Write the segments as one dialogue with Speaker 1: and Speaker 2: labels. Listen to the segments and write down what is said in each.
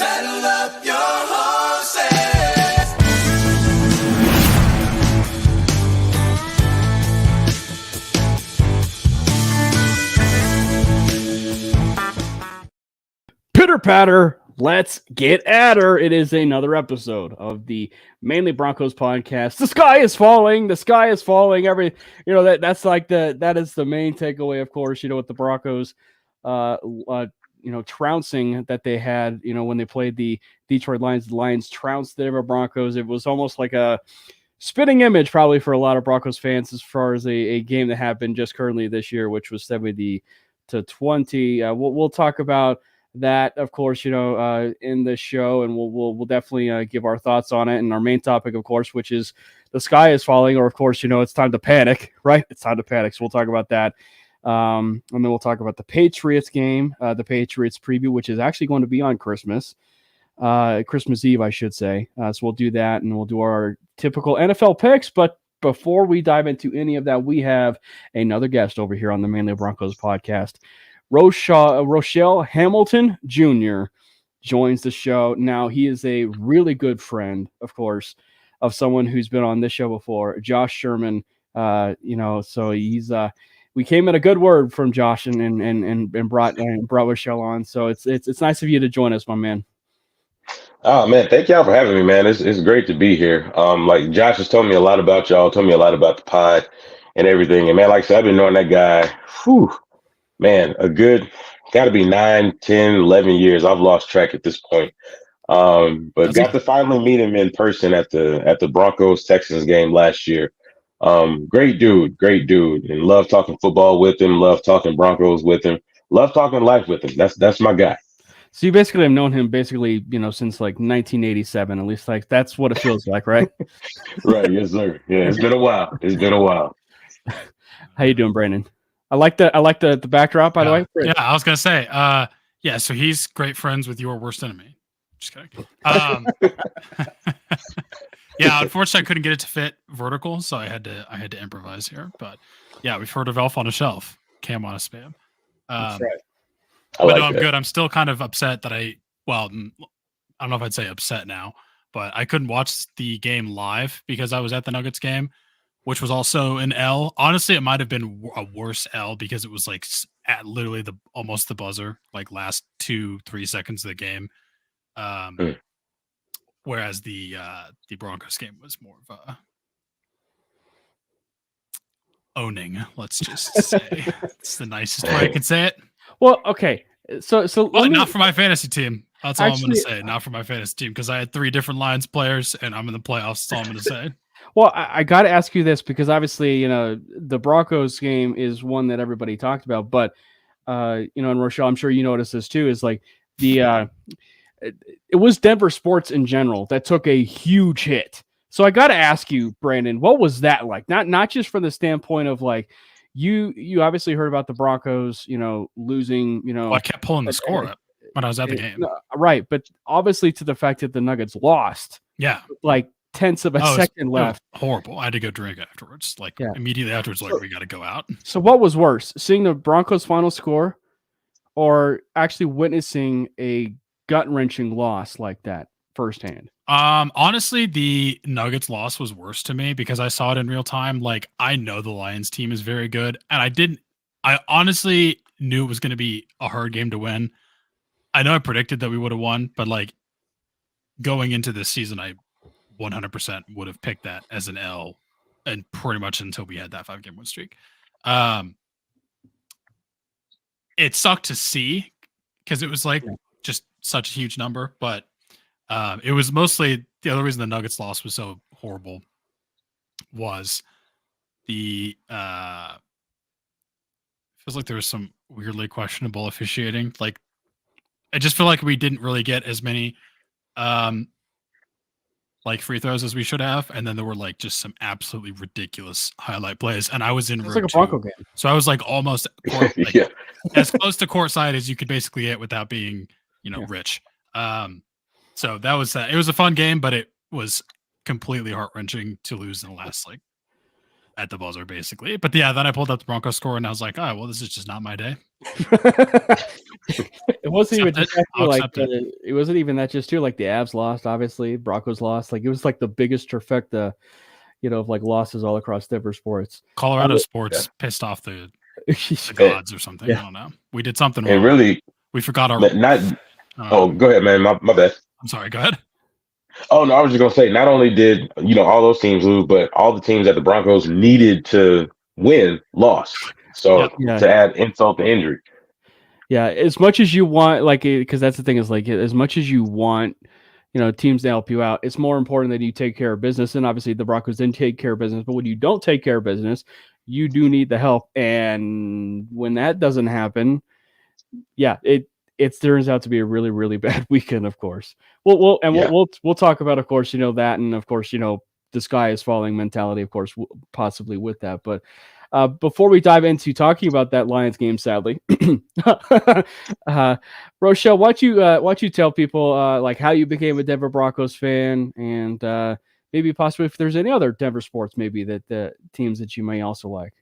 Speaker 1: Saddle up your horses.
Speaker 2: Pitter patter, let's get at her. It is another episode of the Manely Broncos Podcast. The sky is falling. The sky is falling. That's like that is the main takeaway, of course, with the Broncos, trouncing that they had, when they played the Detroit Lions. The Lions trounced the Denver Broncos. It was almost like a spitting image probably for a lot of Broncos fans as far as a game that happened just currently this year, which was 70-20. We'll talk about that, of course, in the show, and we'll definitely give our thoughts on it. And our main topic, of course, which is the sky is falling, or of course, it's time to panic, right? It's time to panic. So we'll talk about that. And then we'll talk about the Patriots game, the Patriots preview, which is actually going to be on Christmas Eve, I should say. So we'll do that, and we'll do our typical NFL picks. But before we dive into any of that, we have another guest over here on the Manly Broncos Podcast. Rochelle Hamilton Jr. joins the show. Now, he is a really good friend, of course, of someone who's been on this show before, Josh Sherman. So he's we came at a good word from Josh and brought Rochelle on. So it's nice of you to join us, my man.
Speaker 3: Oh man, thank y'all for having me, man. It's great to be here. Like Josh has told me a lot about y'all, told me a lot about the pod and everything. And man, like I said, I've been knowing that guy. Man, a good, got to be 9, 10, 11 years. I've lost track at this point. But got to finally meet him in person at the Broncos Texans game last year. Great dude. And love talking football with him, love talking Broncos with him, love talking life with him. That's my guy.
Speaker 2: So you basically have known him since like 1987, at least like that's what it feels like, right?
Speaker 3: Right. Yes, sir. Yeah, it's been a while.
Speaker 2: How you doing, Brandon? I like the backdrop, by the way.
Speaker 4: Yeah, I was gonna say, so he's great friends with your worst enemy. Just kidding. Unfortunately I couldn't get it to fit vertical, so I had to improvise here. But yeah, we've heard of Elf on a Shelf, Cam on a Spam.
Speaker 2: That's right.
Speaker 4: I'm good. I'm still kind of upset that I don't know if I'd say upset now, but I couldn't watch the game live because I was at the Nuggets game, which was also an L. Honestly, it might have been a worse L because it was like at literally almost the buzzer, like last 2-3 seconds of the game. Whereas the Broncos game was more of a owning. Let's just say it's the nicest way I can say it.
Speaker 2: Well, okay. So
Speaker 4: not for my fantasy team. That's all I'm going to say. Not for my fantasy team because I had 3 different Lions players and I'm in the playoffs. That's all I'm going to say.
Speaker 2: Well, I got to ask you this because obviously, the Broncos game is one that everybody talked about, but, and Rochelle, I'm sure you noticed this too, is like it was Denver sports in general that took a huge hit. So I got to ask you, Brandon, what was that like? Not just from the standpoint of like, you obviously heard about the Broncos, losing,
Speaker 4: Well, I kept pulling the score up when I was at the game.
Speaker 2: Right. But obviously to the fact that the Nuggets lost.
Speaker 4: Yeah.
Speaker 2: Like, tenths of a second left.
Speaker 4: Horrible. I had to go drink afterwards. Immediately afterwards, we got to go out.
Speaker 2: So what was worse, seeing the Broncos final score or actually witnessing a gut-wrenching loss like that firsthand?
Speaker 4: Honestly, the Nuggets loss was worse to me because I saw it in real time. Like, I know the Lions team is very good, and I honestly knew it was going to be a hard game to win. I know I predicted that we would have won, but like going into this season, I 100% would have picked that as an L, and pretty much until we had that 5-game win streak. It sucked to see because it was like just such a huge number, but it was mostly the other reason the Nuggets loss was so horrible was the feels like there was some weirdly questionable officiating. Like, I just feel like we didn't really get as many like free throws as we should have, and then there were like just some absolutely ridiculous highlight plays, and I was in room
Speaker 2: like a Bronco game,
Speaker 4: so I was like almost as close to courtside as you could basically get without being rich. So that was it was a fun game, but it was completely heart-wrenching to lose in the last at the buzzer, basically. But yeah, then I pulled up the Broncos score and I was like, oh, well, this is just not my day.
Speaker 2: It wasn't even just like
Speaker 4: it.
Speaker 2: it wasn't even that just too like the Avs lost, obviously Broncos lost. Like it was like the biggest trifecta, of like losses all across Denver sports.
Speaker 4: Colorado sports pissed off the gods or something. Yeah. I don't know. We did something wrong.
Speaker 3: And really,
Speaker 4: we forgot our.
Speaker 3: Go ahead, man. My bad.
Speaker 4: I'm sorry. Go ahead.
Speaker 3: Oh no, I was just gonna say. Not only did all those teams lose, but all the teams that the Broncos needed to win lost. So to add insult to injury.
Speaker 2: Yeah, as much as you want, like, because that's the thing is like, as much as you want, teams to help you out, it's more important that you take care of business. And obviously, the Broncos didn't take care of business. But when you don't take care of business, you do need the help. And when that doesn't happen, it turns out to be a really, really bad weekend. Of course, we'll talk about, of course, that, and of course, the sky is falling mentality, of course, possibly with that, but. Before we dive into talking about that Lions game, sadly, Rochelle, why don't you tell people like how you became a Denver Broncos fan, and maybe possibly if there's any other Denver sports, maybe that the teams that you may also like.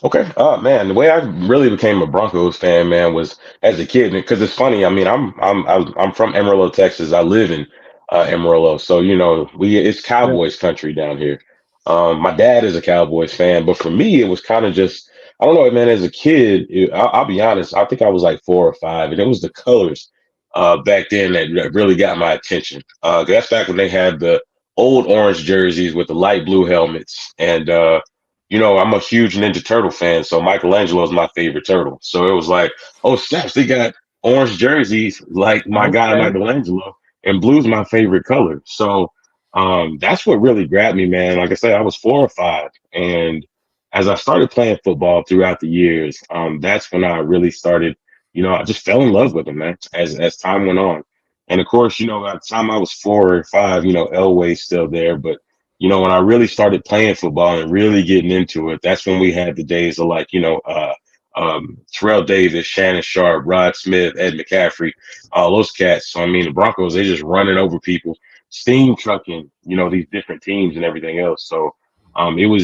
Speaker 3: Okay. Man, the way I really became a Broncos fan, man, was as a kid, because it's funny. I mean, I'm from Amarillo, Texas. I live in Amarillo, so it's Cowboys country down here. My dad is a Cowboys fan, but for me, it was kind of just, I don't know, man, as a kid, I'll be honest, I think I was like 4 or 5, and it was the colors back then that really got my attention. That's back when they had the old orange jerseys with the light blue helmets. And, I'm a huge Ninja Turtle fan, so Michelangelo is my favorite turtle. So it was like, oh, snaps, they got orange jerseys like my guy Michelangelo, and blue's my favorite color. So that's what really grabbed me, man. Like I said, I was 4 or 5. And as I started playing football throughout the years, that's when I really started, I just fell in love with them, man, as time went on. And of course, by the time I was 4 or 5, Elway's still there. But, when I really started playing football and really getting into it, that's when we had the days of like, Terrell Davis, Shannon Sharp, Rod Smith, Ed McCaffrey, all those cats. So, I mean, the Broncos, they just running over people, steam trucking, these different teams and everything else. So it was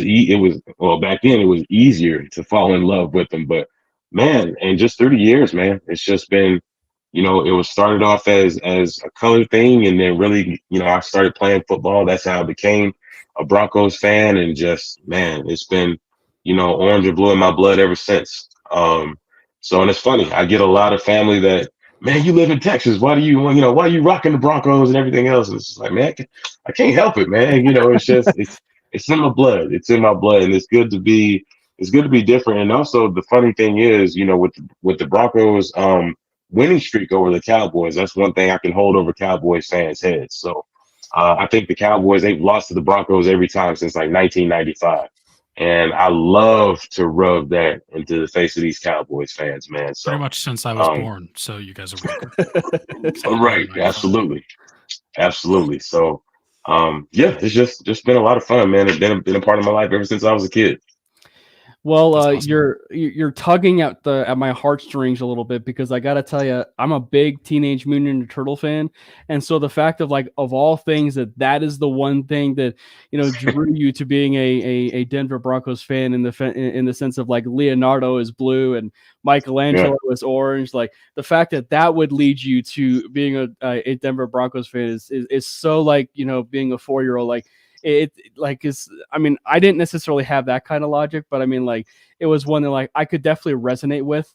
Speaker 3: back then it was easier to fall in love with them. But man, and just through the years, man, it's just been, it was started off as a color thing, and then really, I started playing football. That's how I became a Broncos fan, and just, man, it's been, orange and blue in my blood ever since. And it's funny, I get a lot of family that, man, you live in Texas. Why are you rocking the Broncos and everything else? And it's like, man, I can't help it, man. It's just, it's in my blood. It's in my blood. And it's good to be different. And also the funny thing is, with the Broncos, winning streak over the Cowboys, that's one thing I can hold over Cowboys fans' heads. So I think the Cowboys, they've lost to the Broncos every time since like 1995. And I love to rub that into the face of these Cowboys fans, man. So
Speaker 4: pretty much since I was born. So you guys are
Speaker 3: right. Absolutely. So, it's just been a lot of fun, man. It's been a part of my life ever since I was a kid.
Speaker 2: Well, awesome. You're tugging at my heartstrings a little bit, because I got to tell you, I'm a big Teenage Mutant Ninja Turtle fan, and so the fact of like, of all things, that is the one thing that drew you to being a Denver Broncos fan in the sense of like Leonardo is blue and Michelangelo is orange. Like the fact that would lead you to being a Denver Broncos fan is so like being a 4-year-old like. It like is, I mean, I didn't necessarily have that kind of logic, but I mean, like, it was one that like I could definitely resonate with,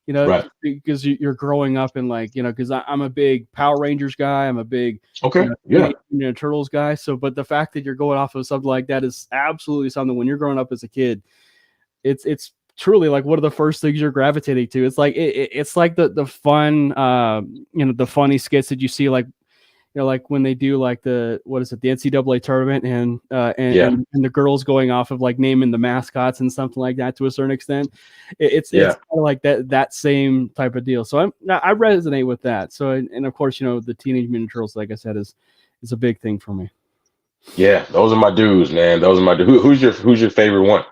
Speaker 3: right.
Speaker 2: Because you're growing up and like, because I'm a big Power Rangers guy, I'm a big Turtles guy. So, but the fact that you're going off of something like that is absolutely something when you're growing up as a kid, it's truly like one of the first things you're gravitating to. It's like it's like the fun, the funny skits that you see like. Like when they do like the NCAA tournament and the girls going off of like naming the mascots and something like that to a certain extent. It's kind of like that same type of deal. So I resonate with that. So and of course the Teenage Mutant Ninja Turtles, like I said, is a big thing for me.
Speaker 3: Yeah, those are my dudes, man. Those are my dudes. Who's your favorite one?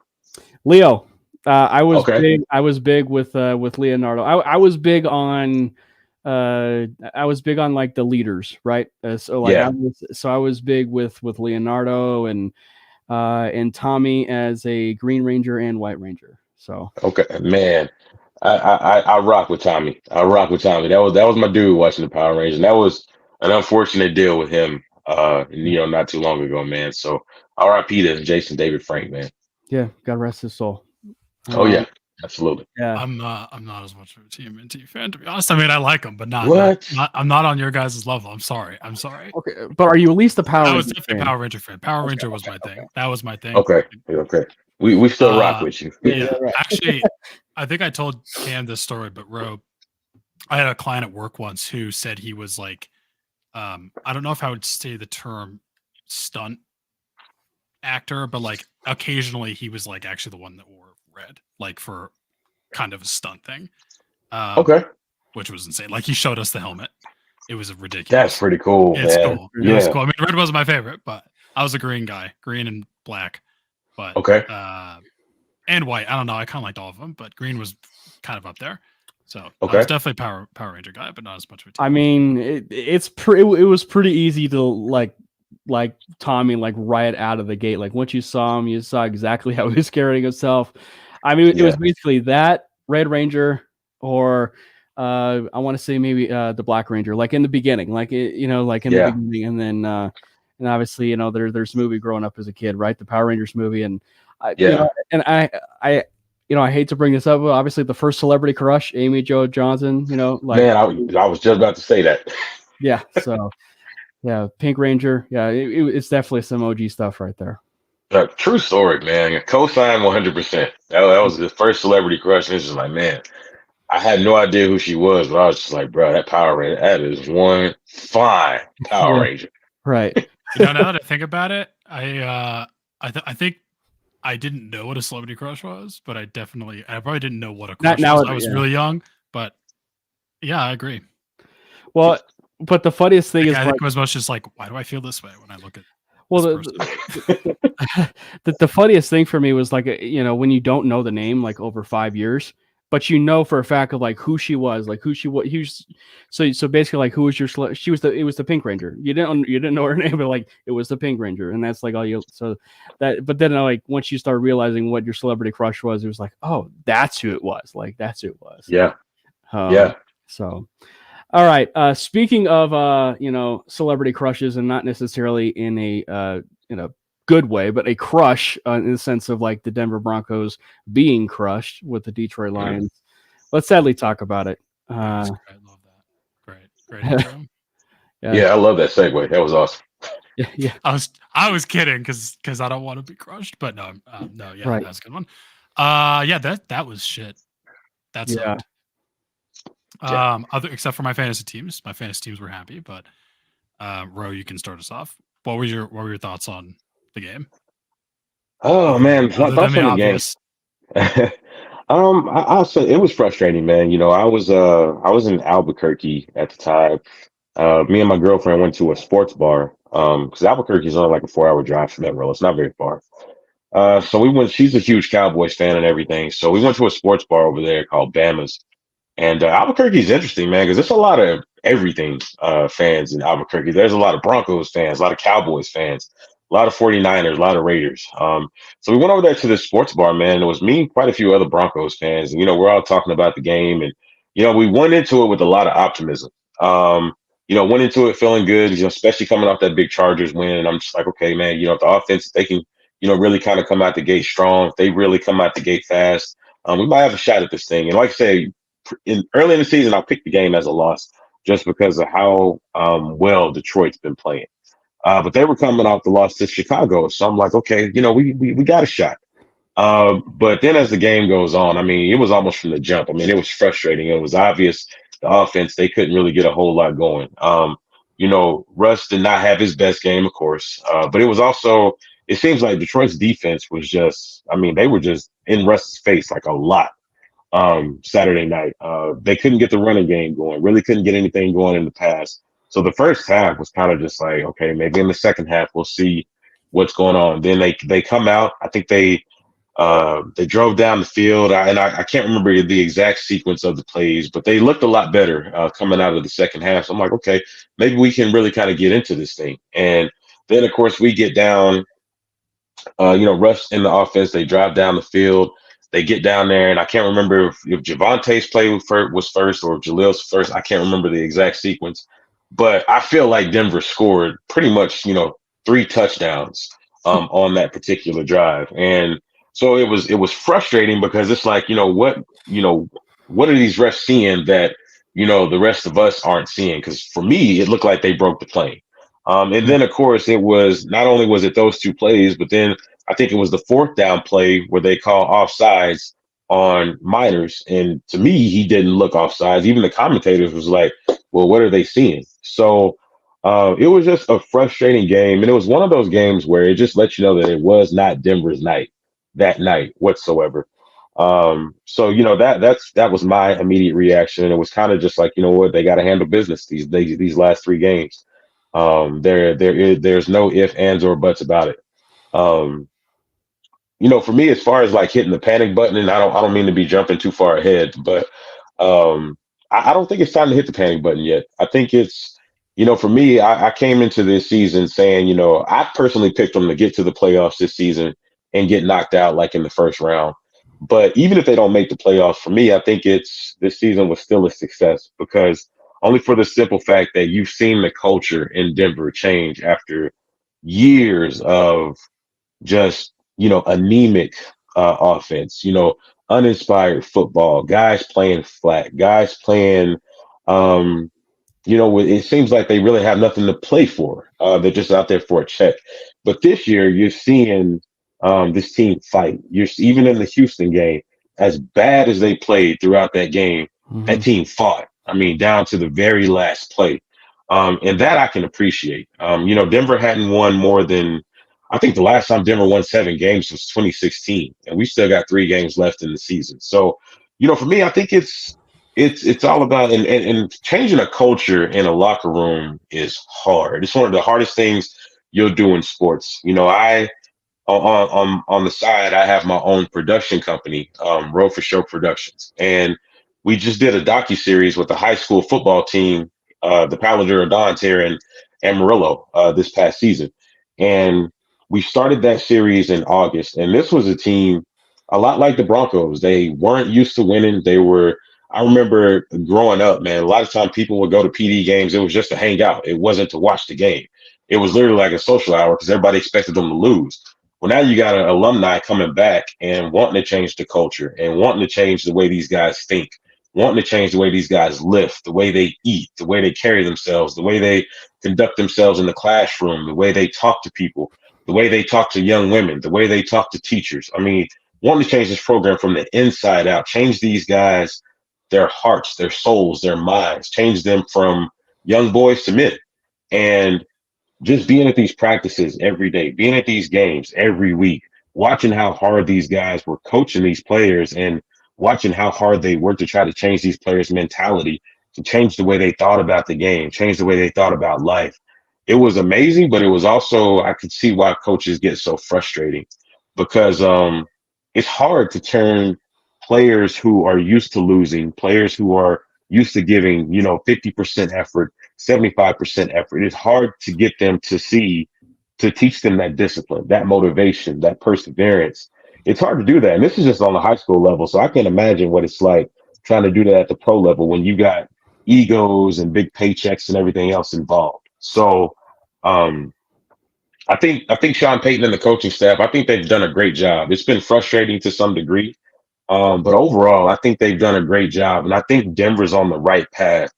Speaker 2: Leo. I was big with Leonardo. I was big on. I was big on like the leaders, right? I was big with Leonardo, and and Tommy as a Green Ranger and White Ranger. So
Speaker 3: Okay, man. I rock with Tommy. I rock with Tommy. That was my dude watching the Power Rangers. And that was an unfortunate deal with him. Not too long ago, man. So R.I.P. to Jason David Frank, man.
Speaker 2: yeah, God rest his soul.
Speaker 3: Oh yeah, absolutely.
Speaker 2: Yeah.
Speaker 4: I'm not as much of a TMNT fan, to be honest. I mean, I like them, but not.
Speaker 3: What?
Speaker 4: I'm not on your guys' level. I'm sorry.
Speaker 2: Okay, but are you at least a Power
Speaker 4: I
Speaker 2: Ranger
Speaker 4: was definitely a
Speaker 2: fan?
Speaker 4: Power Ranger fan. Power Ranger was my thing. That was my thing.
Speaker 3: Okay. We still rock with you.
Speaker 4: Yeah.
Speaker 2: right.
Speaker 4: Actually, I think I told Cam this story, but Ro, I had a client at work once who said he was like, I don't know if I would say the term stunt actor, but like occasionally he was like actually the one that wore red, like for kind of a stunt thing.
Speaker 3: Okay.
Speaker 4: Which was insane. Like he showed us the helmet. It was ridiculous.
Speaker 3: That's pretty cool,
Speaker 4: It's
Speaker 3: man.
Speaker 4: cool. It was cool. I mean, red wasn't my favorite, but I was a green guy, green and black. But
Speaker 3: Okay.
Speaker 4: and white. I don't know. I kind of liked all of them, but green was kind of up there. So
Speaker 3: Okay.
Speaker 4: I was definitely Power Ranger guy, but not as much of a team.
Speaker 2: I mean, it was pretty easy to like Tommy like right out of the gate. Like once you saw him, you saw exactly how he was carrying himself. I mean, it was basically that Red Ranger or I want to say maybe the Black Ranger, like in the beginning, like the beginning, and then and obviously there's a movie growing up as a kid, right? The Power Rangers movie, and I hate to bring this up, but obviously the first celebrity crush, Amy Jo Johnson,
Speaker 3: man, I was just about to say that.
Speaker 2: Yeah. So, yeah, Pink Ranger. Yeah, it's definitely some OG stuff right there.
Speaker 3: True story, man. Co-sign 100%. That was the first celebrity crush. And it's just like, man, I had no idea who she was, but I was just like, bro, that Power Ranger, that is one fine Power Ranger.
Speaker 2: Right.
Speaker 4: Now that I think about it, I think I didn't know what a celebrity crush was, but I probably didn't know what a crush was. I was really young, but yeah, I agree.
Speaker 2: Well, but the funniest thing is,
Speaker 4: I think it was most just like, why do I feel this way when I look at?
Speaker 2: Well, the funniest thing for me was like, when you don't know the name like over 5 years, but for a fact of like who she was, like so basically like who was your it was the Pink Ranger. You didn't know her name, but like it was the Pink Ranger, and that's like all you. So that, but then like once you start realizing what your celebrity crush was, it was like, oh, that's who it was. Like that's who it was.
Speaker 3: Yeah.
Speaker 2: So, all right. Speaking of celebrity crushes, and not necessarily in a good way, but a crush in the sense of like the Denver Broncos being crushed with the Detroit Lions. Let's sadly talk about it.
Speaker 4: I love that. Great intro.
Speaker 3: Yeah, I love that segue. That was awesome.
Speaker 2: Yeah.
Speaker 4: I was kidding because I don't want to be crushed, but no,
Speaker 2: right.
Speaker 4: That's a good one. That was shit. That sucked. Except for my fantasy teams. My fantasy teams were happy, but Ro, you can start us off. What were your thoughts on the game?
Speaker 3: Oh man, thoughts on the game. I'll say it was frustrating, man. I was in Albuquerque at the time. Me and my girlfriend went to a sports bar because Albuquerque is only like a 4-hour drive from Denver. It's not very far. So we went. She's a huge Cowboys fan and everything. So we went to a sports bar over there called Bama's. And Albuquerque is interesting, man, because there's a lot of everything fans in Albuquerque. There's a lot of Broncos fans, a lot of Cowboys fans, a lot of 49ers, a lot of Raiders. So we went over there to this sports bar, man. It was me and quite a few other Broncos fans. And, we're all talking about the game. And, we went into it with a lot of optimism. Went into it feeling good, especially coming off that big Chargers win. And I'm just like, okay, man, if the offense, they can, really kind of come out the gate strong. If they really come out the gate fast, we might have a shot at this thing. And like I say, early in the season, I picked the game as a loss just because of how well Detroit's been playing. But they were coming off the loss to Chicago. So I'm like, okay, we got a shot. But then as the game goes on, I mean, it was almost from the jump. I mean, it was frustrating. It was obvious the offense, they couldn't really get a whole lot going. Russ did not have his best game, of course. But it was also, it seems like Detroit's defense was they were just in Russ's face like a lot. Saturday night. They couldn't get the running game going, really couldn't get anything going in the pass. So the first half was kind of just like, okay, maybe in the second half, we'll see what's going on. Then they come out. I think they drove down the field. I can't remember the exact sequence of the plays, but they looked a lot better coming out of the second half. So I'm like, okay, maybe we can really kind of get into this thing. And then, of course, we get down rush in the offense. They drive down the field. They get down there, and I can't remember if Javante's play was first or if Jalil's first. I can't remember the exact sequence, but I feel like Denver scored pretty much, 3 touchdowns on that particular drive, and so it was frustrating because it's like, what are these refs seeing that the rest of us aren't seeing? Because for me, it looked like they broke the plane. And then, of course, it was not only was it those 2 plays, but then I think it was the 4th down play where they call offsides on Miners. And to me, he didn't look offsides. Even the commentators was like, well, what are they seeing? So it was just a frustrating game. And it was one of those games where it just lets you know that it was not Denver's night that night whatsoever. So, that was my immediate reaction. It was kind of just like, what, they got to handle business these last 3 games. There's no ifs, ands, or buts about it. For me, as far as like hitting the panic button, and I don't mean to be jumping too far ahead, but I don't think it's time to hit the panic button yet. I think it's, for me, I came into this season saying, I personally picked them to get to the playoffs this season and get knocked out like in the first round. But even if they don't make the playoffs, for me, I think this season was still a success because only for the simple fact that you've seen the culture in Denver change after years of just, anemic offense, uninspired football, guys playing flat, guys playing, it seems like they really have nothing to play for. They're just out there for a check. But this year, you're seeing this team fight. You're even in the Houston game, as bad as they played throughout that game, that team fought. I mean, down to the very last play. And that I can appreciate. Denver hadn't won more than, I think the last time Denver won 7 games was 2016, and we still got 3 games left in the season. So, for me, I think it's all about, and changing a culture in a locker room is hard. It's one of the hardest things you'll do in sports. I on the side, I have my own production company, Road for Show Productions, and we just did a docuseries with the high school football team, the Paladura Dons here in Amarillo this past season. And we started that series in August. And this was a team a lot like the Broncos. They weren't used to winning. I remember growing up, man, a lot of times people would go to PD games. It was just to hang out. It wasn't to watch the game. It was literally like a social hour because everybody expected them to lose. Well, now you got an alumni coming back and wanting to change the culture and wanting to change the way these guys think, wanting to change the way these guys lift, the way they eat, the way they carry themselves, the way they conduct themselves in the classroom, the way they talk to people, the way they talk to young women, the way they talk to teachers. I mean, wanting to change this program from the inside out, change these guys, their hearts, their souls, their minds, change them from young boys to men. And just being at these practices every day, being at these games every week, watching how hard these guys were coaching these players and watching how hard they worked to try to change these players' mentality, to change the way they thought about the game, change the way they thought about life. It was amazing, but it was also, I could see why coaches get so frustrating because it's hard to turn players who are used to losing, players who are used to giving, 50% effort, 75% effort. It's hard to get them to teach them that discipline, that motivation, that perseverance. It's hard to do that. And this is just on the high school level. So I can't imagine what it's like trying to do that at the pro level when you got egos and big paychecks and everything else involved. So I think Sean Payton and the coaching staff, I think they've done a great job. It's been frustrating to some degree. But overall, I think they've done a great job. And I think Denver's on the right path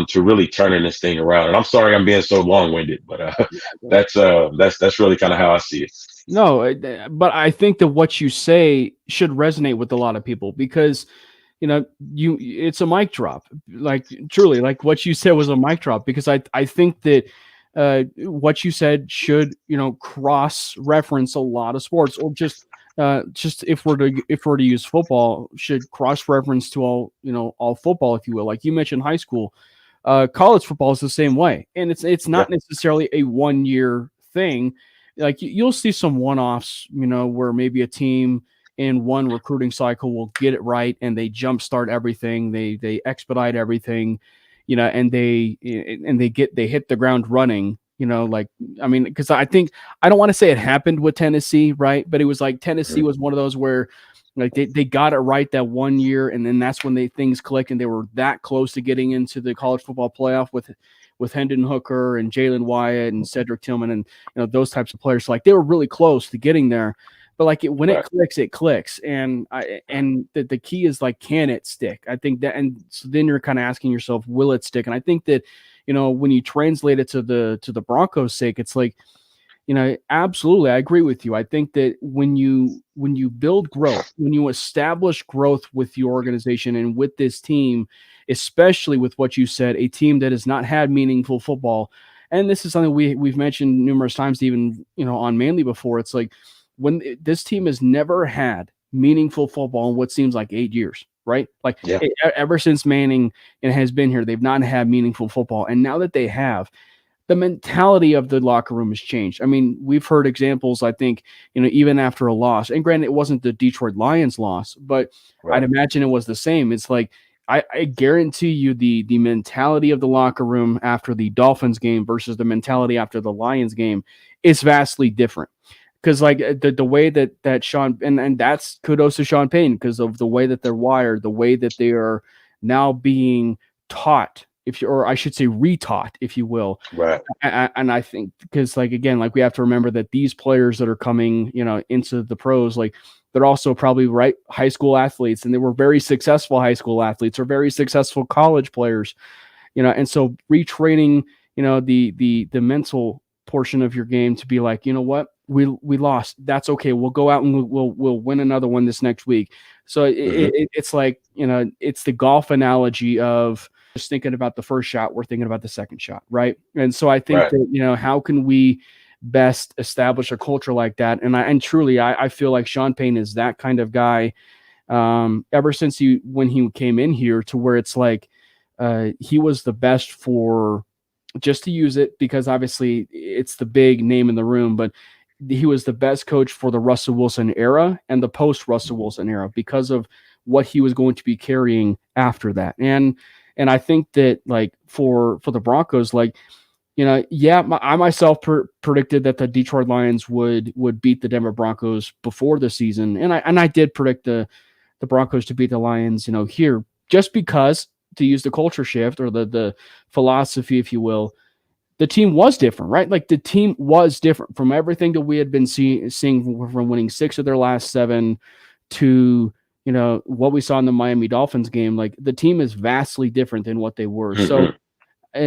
Speaker 3: to really turning this thing around. And I'm sorry I'm being so long-winded, but that's really kind of how I see it.
Speaker 2: No, but I think that what you say should resonate with a lot of people because, it's a mic drop. Like truly, like what you said was a mic drop because I think that what you said should, cross-reference a lot of sports or just if we're to use football, should cross-reference to all football, if you will. Like you mentioned high school, college football is the same way. And it's not necessarily a 1-year thing. Like you'll see some one-offs, where maybe a team in one recruiting cycle will get it right and they jumpstart everything, they expedite everything, and they hit the ground running You know, like, I mean, because I think I don't want to say it happened with Tennessee, right? But it was like Tennessee was one of those where like they got it right that one year, and then that's when things clicked, and they were that close to getting into the college football playoff with Hendon Hooker and Jalen Wyatt and Cedric Tillman and those types of players. So, like, they were really close to getting there. But like when it clicks, it clicks, and the key is like, can it stick? I think that, and so then you're kind of asking yourself, will it stick? And I think that when you translate it to the Broncos' sake, it's like, absolutely, I agree with you. I think that when you build growth, when you establish growth with your organization and with this team, especially with what you said, a team that has not had meaningful football, and this is something we've mentioned numerous times, even on Manly before. It's like, when this team has never had meaningful football in what seems like 8 years, right? Like ever since Manning has been here, they've not had meaningful football. And now that they have, the mentality of the locker room has changed. I mean, we've heard examples, I think, even after a loss, and granted, it wasn't the Detroit Lions loss, but I'd imagine it was the same. It's like, I guarantee you the mentality of the locker room after the Dolphins game versus the mentality after the Lions game is vastly different. Because like the way that Sean, and that's kudos to Sean Payton, because of the way that they're wired, the way that they are now being taught, or I should say retaught, if you will.
Speaker 3: Right.
Speaker 2: And I think, because like, again, like, we have to remember that these players that are coming, into the pros, like, they're also probably high school athletes, and they were very successful high school athletes or very successful college players, and so retraining, the mental portion of your game to be like, what? We lost. That's okay. We'll go out and we'll win another one this next week. So it's like, it's the golf analogy of just thinking about the first shot, we're thinking about the second shot, right? And so I think that, how can we best establish a culture like that? And truly, I feel like Sean Payton is that kind of guy. Ever since when he came in here, to where it's like he was the best for, just to use it because obviously it's the big name in the room, but he was the best coach for the Russell Wilson era and the post Russell Wilson era because of what he was going to be carrying after that. And I think that, like, for the Broncos, like, I myself predicted that the Detroit Lions would beat the Denver Broncos before the season. And I did predict the Broncos to beat the Lions, here, just because, to use the culture shift or the philosophy, if you will, the team was different, right? Like, the team was different from everything that we had been seeing from winning 6 of their last 7 to, what we saw in the Miami Dolphins game. Like, the team is vastly different than what they were.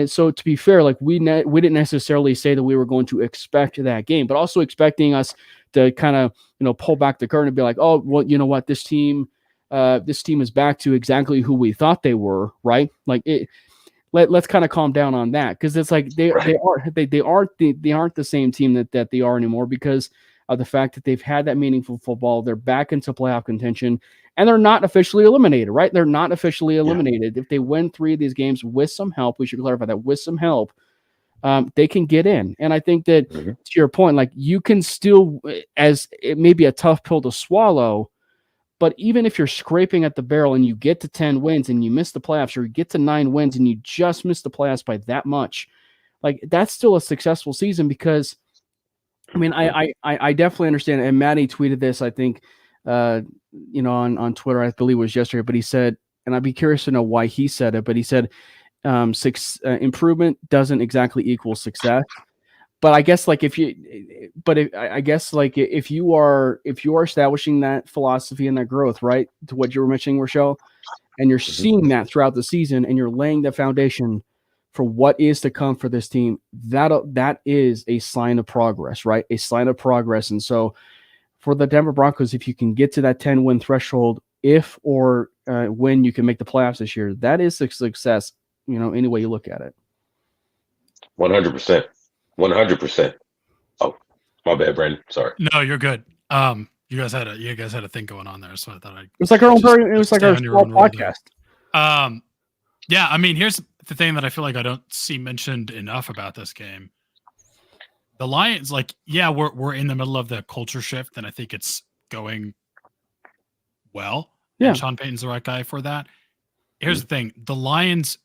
Speaker 2: So to be fair, like, we didn't necessarily say that we were going to expect that game, but also expecting us to kind of, pull back the curtain and be like, oh, well, you know what, this team is back to exactly who we thought they were, right? Like, let's kind of calm down on that, because it's like they aren't the same team that they are anymore, because of the fact that they've had that meaningful football. They're back into playoff contention, and they're not officially eliminated, right? They're not officially eliminated. If they win 3 of these games with some help, we should clarify that, with some help, they can get in. And I think that, to your point, like, you can still, as it may be a tough pill to swallow, but even if you're scraping at the barrel and you get to 10 wins and you miss the playoffs, or you get to 9 wins and you just miss the playoffs by that much, like, that's still a successful season. Because, I mean, I definitely understand. And Matty tweeted this, I think, on Twitter, I believe it was yesterday, but he said, and I'd be curious to know why he said it, but he said, improvement doesn't exactly equal success. But I guess, like, if you are establishing that philosophy and that growth, right, to what you were mentioning, Rochelle, and you're seeing that throughout the season, and you're laying the foundation for what is to come for this team, that is a sign of progress, right? A sign of progress. And so, for the Denver Broncos, if you can get to that 10-win threshold, if or when you can make the playoffs this year, that is a success. Any way you look at it.
Speaker 3: 100%. 100%. Oh, my bad, Brandon. Sorry.
Speaker 4: No, you're good. You guys had a thing going on there, so I thought
Speaker 2: it was like our own. It was like our small podcast.
Speaker 4: Yeah. I mean, here's the thing that I feel like I don't see mentioned enough about this game. The Lions, like, yeah, we're in the middle of the culture shift, and I think it's going well.
Speaker 2: Yeah.
Speaker 4: And Sean Payton's the right guy for that. Here's the thing: the Lions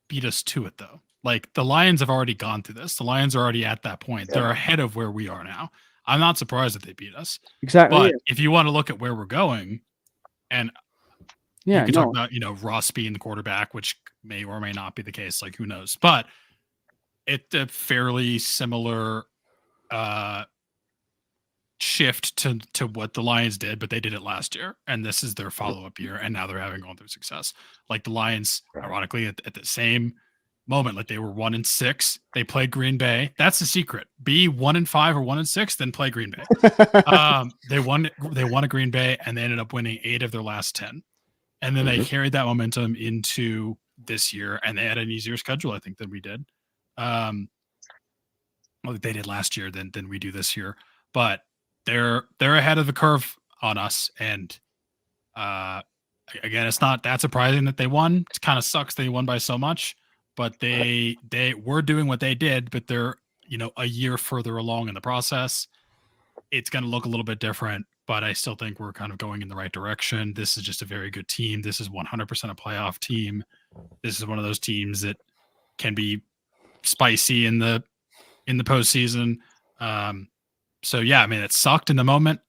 Speaker 4: beat us to it, though. Like the Lions have already gone through this. The Lions are already at that point. They're ahead of where we are now. I'm not surprised that they beat us.
Speaker 2: Exactly.
Speaker 4: But if you want to look at where we're going, and you can talk about, Ross being the quarterback, which may or may not be the case. Like, who knows? But it's a fairly similar shift to what the Lions did, but they did it last year, and this is their follow-up year, and now they're gone through success. Like the Lions, ironically, at the same moment, like they were 1-6, they played Green Bay. That's the secret. Be 1-5 or 1-6, then play Green Bay. They won at Green Bay, and they ended up winning 8 of their last 10. And then they carried that momentum into this year, and they had an easier schedule, I think, than we did. Well, they did last year than we do this year, but they're ahead of the curve on us. And again, it's not that surprising that they won. It kind of sucks they won by so much, but they were doing what they did, but they're a year further along in the process. It's going to look a little bit different, but I still think we're kind of going in the right direction. This is just a very good team. This is 100% a playoff team. This is one of those teams that can be spicy in the postseason. So yeah, I mean, it sucked in the moment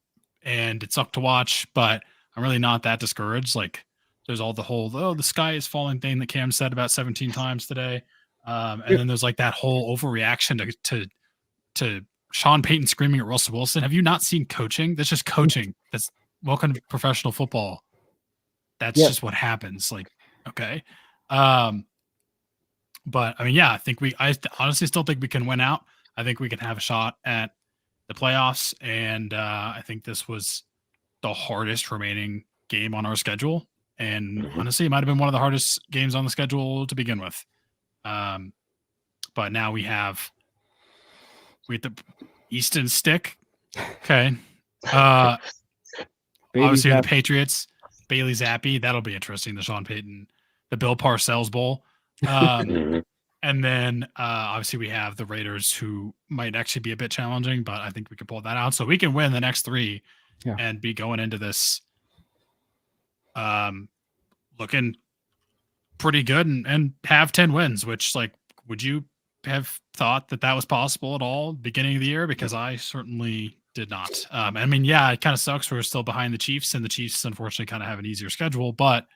Speaker 4: and it sucked to watch, but I'm really not that discouraged. Like there's all the whole, the sky is falling thing that Cam said about 17 times today. And then there's like that whole overreaction to Sean Payton screaming at Russell Wilson. Have you not seen coaching? That's just coaching. That's welcome to professional football. That's just what happens. Like, okay. But I mean, yeah, I honestly still think we can win out. I think we can have a shot at the playoffs. And I think this was the hardest remaining game on our schedule. And honestly, it might've been one of the hardest games on the schedule to begin with. But now we have the Easton stick. Okay. Obviously the Patriots, Bailey Zappi. That'll be interesting. The Sean Payton, the Bill Parcells Bowl. And then obviously we have the Raiders, who might actually be a bit challenging, but I think we can pull that out. So we can win the next 3 and be going into this looking pretty good and have 10 wins, which, like, would you have thought that was possible at all beginning of the year? Because I certainly did not. I mean, yeah, it kind of sucks. We're still behind the Chiefs, and the Chiefs unfortunately kind of have an easier schedule, but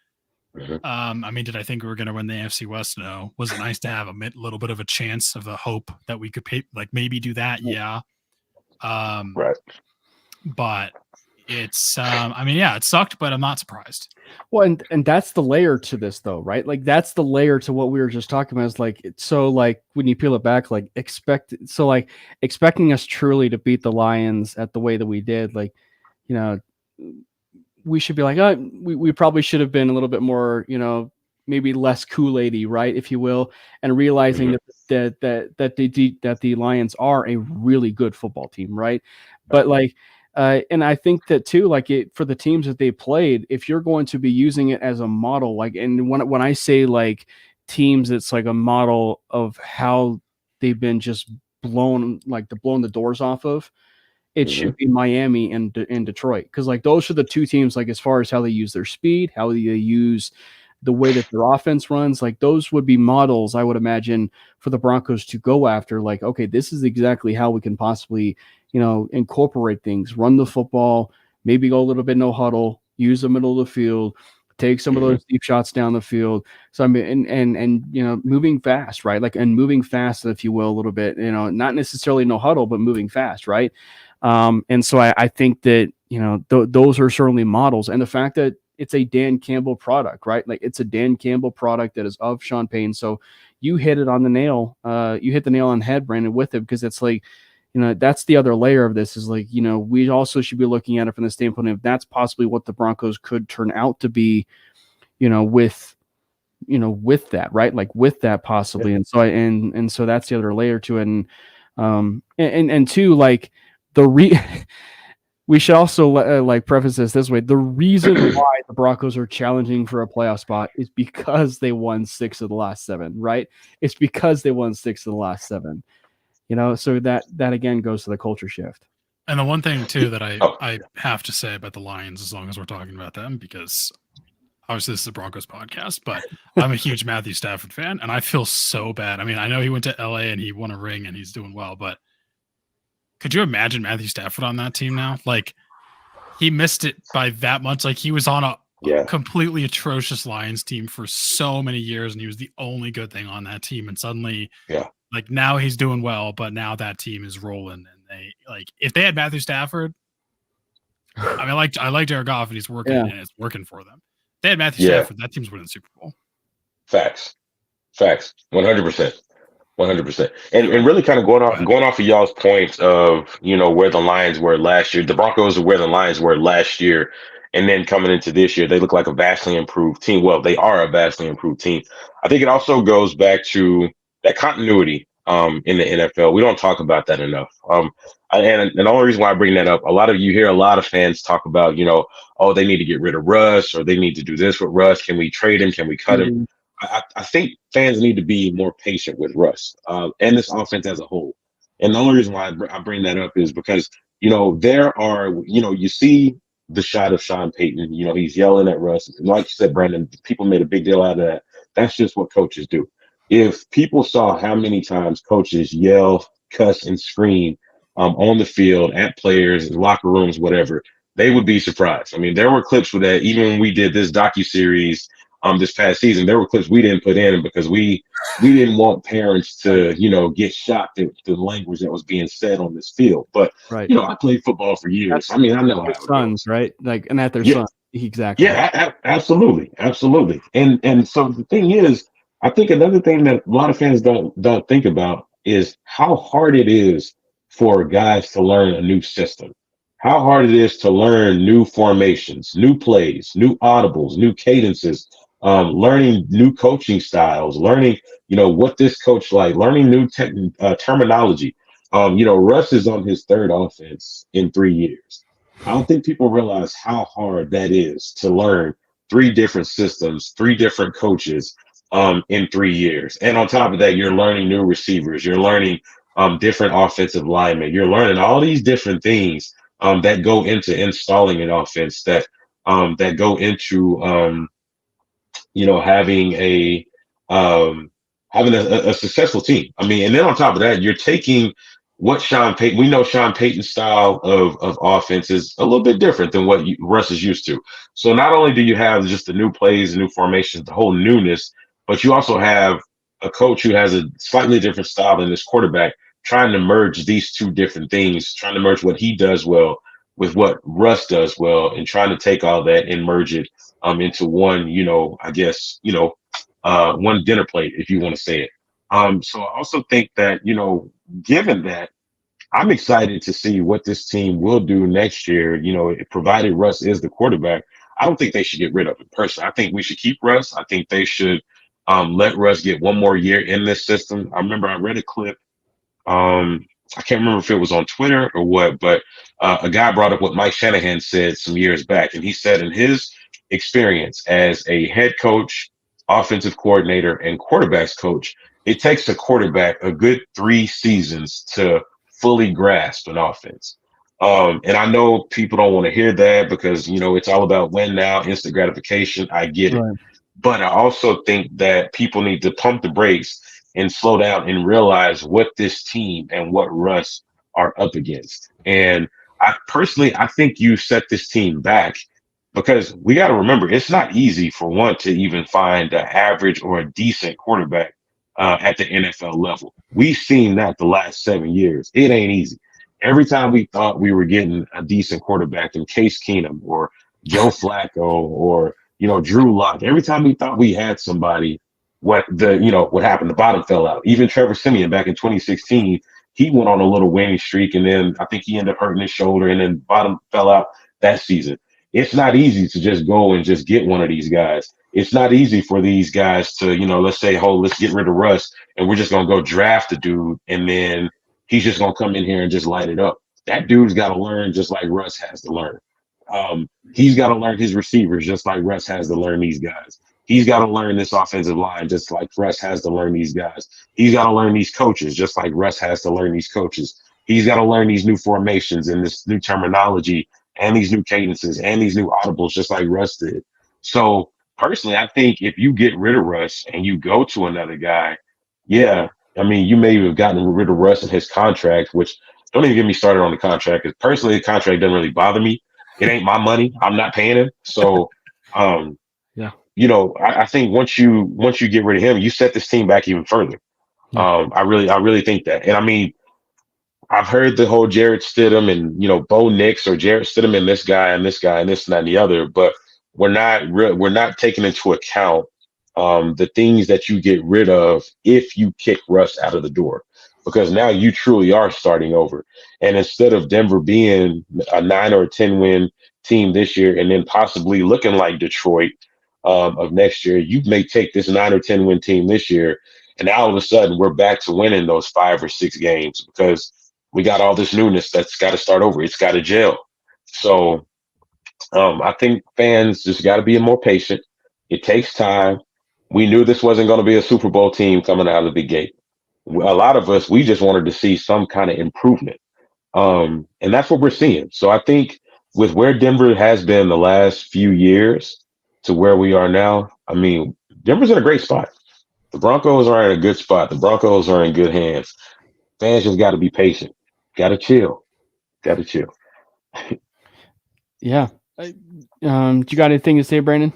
Speaker 4: I mean, did I think we were going to win the AFC West? No. Was it nice to have a little bit of a chance of the hope that we could maybe do that? Yeah.
Speaker 3: Right.
Speaker 2: But
Speaker 4: it's, I mean, yeah, it sucked, but I'm not surprised.
Speaker 2: Well, and that's the layer to this, though, right? Like that's the layer to what we were just talking about. Is like, so like when you peel it back, like expecting us truly to beat the Lions at the way that we did, like, we should be like, we probably should have been a little bit more, maybe less Kool-Aid-y, right, if you will, and realizing that the Lions are a really good football team, right? But like, and I think that too, like for the teams that they played, if you're going to be using it as a model, like, and when I say like teams, it's like a model of how they've been just blown the doors off of. It should be Miami and Detroit, because like those are the two teams, like as far as how they use their speed, how they use the way that their offense runs, like those would be models, I would imagine, for the Broncos to go after. Like, okay, this is exactly how we can possibly, incorporate things, run the football, maybe go a little bit no huddle, use the middle of the field, take some of those deep shots down the field. So I mean, and moving fast, right? Like, and moving fast, if you will, a little bit, not necessarily no huddle, but moving fast, right? And so I think that, those are certainly models. And the fact that it's a Dan Campbell product, right? Like it's a Dan Campbell product that is of Sean Payton. So you hit it on the nail. You hit the nail on the head, Brandon, with it, because it's like, that's the other layer of this is like, we also should be looking at it from the standpoint of that's possibly what the Broncos could turn out to be, with that, right? Like with that possibly. Yeah. And so and so that's the other layer to it. And two, like we should also preface this way. The reason why the Broncos are challenging for a playoff spot is because they won 6 of the last 7, right? It's because they won 6 of the last 7, so that again goes to the culture shift.
Speaker 4: And the one thing too that I have to say about the Lions, as long as we're talking about them, because Obviously, this is the Broncos podcast, but I'm a huge Matthew Stafford fan, and I feel so bad. I mean, I know he went to LA and he won a ring and he's doing well, but could you imagine Matthew Stafford on that team now? Like, he missed it by that much. Like, he was on a completely atrocious Lions team for so many years, and he was the only good thing on that team. And suddenly, like, now he's doing well, but now that team is rolling. And they, like, if they had Matthew Stafford, I mean, I like Jared Goff, and he's working, and it's working for them. They had Matthew Stafford, that team's winning the Super Bowl.
Speaker 3: Facts. 100%. 100%. And really kind of going off of y'all's points of, you know, where the Lions were last year. The Broncos are where the Lions were last year. And then coming into this year, they look like a vastly improved team. Well, they are a vastly improved team. I think it also goes back to that continuity in the NFL. We don't talk about that enough. And the only reason why I bring that up, you hear a lot of fans talk about, you know, oh, they need to get rid of Russ, or they need to do this with Russ. Can we trade him? Can we cut him? I think fans need to be more patient with Russ and this offense as a whole. And the only reason why I bring that up is because, you know, there are, you know, you see the shot of Sean Payton, you know, he's yelling at Russ. And like you said, Brandon, people made a big deal out of that. That's just what coaches do. If people saw how many times coaches yell, cuss, and scream on the field at players, locker rooms, whatever, they would be surprised. I mean, there were clips with that. Even when we did this docuseries this past season, there were clips we didn't put in because we didn't want parents to, you know, get shocked at the language that was being said on this field. But you know, I played football for years. I mean, I know how
Speaker 2: sons, right? Like, and at their sons, exactly.
Speaker 3: Yeah, absolutely. And so the thing is, I think another thing that a lot of fans don't think about is how hard it is for guys to learn a new system. How hard it is to learn new formations, new plays, new audibles, new cadences, learning new coaching styles, learning, you know, what this coach like, learning new terminology. You know, Russ is on his third offense in 3 years. I don't think people realize how hard that is to learn 3 different systems, 3 different coaches in 3 years. And on top of that, you're learning new receivers. You're learning different offensive linemen. You're learning all these different things that go into installing an offense, that go into you know, having a successful team. I mean, and then on top of that, you're taking what Sean Payton. We know Sean Payton's style of offense is a little bit different than what Russ is used to. So not only do you have just the new plays, the new formations, the whole newness, but you also have a coach who has a slightly different style than this quarterback, trying to merge these 2 different things, trying to merge what he does well with what Russ does well, and trying to take all that and merge it into one, you know, I guess, you know, one dinner plate, if you want to say it. So I also think that, you know, given that, I'm excited to see what this team will do next year. You know, provided Russ is the quarterback, I don't think they should get rid of him personally. I think we should keep Russ. I think they should let Russ get one more year in this system. I remember I read a clip. I can't remember if it was on Twitter or what, but a guy brought up what Mike Shanahan said some years back. And he said in his experience as a head coach, offensive coordinator, and quarterbacks coach, it takes a quarterback a good 3 seasons to fully grasp an offense. And I know people don't want to hear that because, you know, it's all about win now, instant gratification. I get it. But I also think that people need to pump the brakes and slow down and realize what this team and what Russ are up against. And I think you set this team back because we got to remember, it's not easy for one to even find an average or a decent quarterback at the NFL level. We've seen that the last 7 years. It ain't easy. Every time we thought we were getting a decent quarterback in Case Keenum or Joe Flacco or, you know, Drew Lock, every time we thought we had somebody, what happened? The bottom fell out. Even Trevor Siemian back in 2016, he went on a little winning streak, and then I think he ended up hurting his shoulder, and then bottom fell out that season. It's not easy to just go and just get one of these guys. It's not easy for these guys to, you know, let's say, oh, let's get rid of Russ, and we're just going to go draft a dude, and then he's just going to come in here and just light it up. That dude's got to learn just like Russ has to learn. He's got to learn his receivers just like Russ has to learn these guys. He's got to learn this offensive line just like Russ has to learn these guys. He's got to learn these coaches just like Russ has to learn these coaches. He's got to learn these new formations and this new terminology and these new cadences and these new audibles just like Russ did. So personally, I think if you get rid of Russ and you go to another guy, yeah, I mean, you may have gotten rid of Russ and his contract, which don't even get me started on the contract. Because personally, the contract doesn't really bother me. It ain't my money. I'm not paying him. So, um,
Speaker 2: Yeah.
Speaker 3: I think once you get rid of him, you set this team back even further.
Speaker 2: Yeah.
Speaker 3: I really think that. And I mean, I've heard the whole Jarrett Stidham and Bo Nix or Jarrett Stidham and this guy and this guy and this and that and the other, but we're not taking into account the things that you get rid of if you kick Russ out of the door, because now you truly are starting over. And instead of Denver being a 9 or a 10 win team this year and then possibly looking like Detroit of next year, you may take this 9 or 10 win team this year, and now all of a sudden we're back to winning those 5 or 6 games because we got all this newness that's got to start over. It's got to gel. So I think fans just got to be more patient. It takes time. We knew this wasn't going to be a Super Bowl team coming out of the gate. A lot of us, we just wanted to see some kind of improvement. And that's what we're seeing. So I think with where Denver has been the last few years to where we are now, I mean, Denver's in a great spot. The Broncos are in a good spot. The Broncos are in good hands. Fans just got to be patient. Got to chill. Got to chill.
Speaker 2: Yeah. Do you got anything to say, Brandon?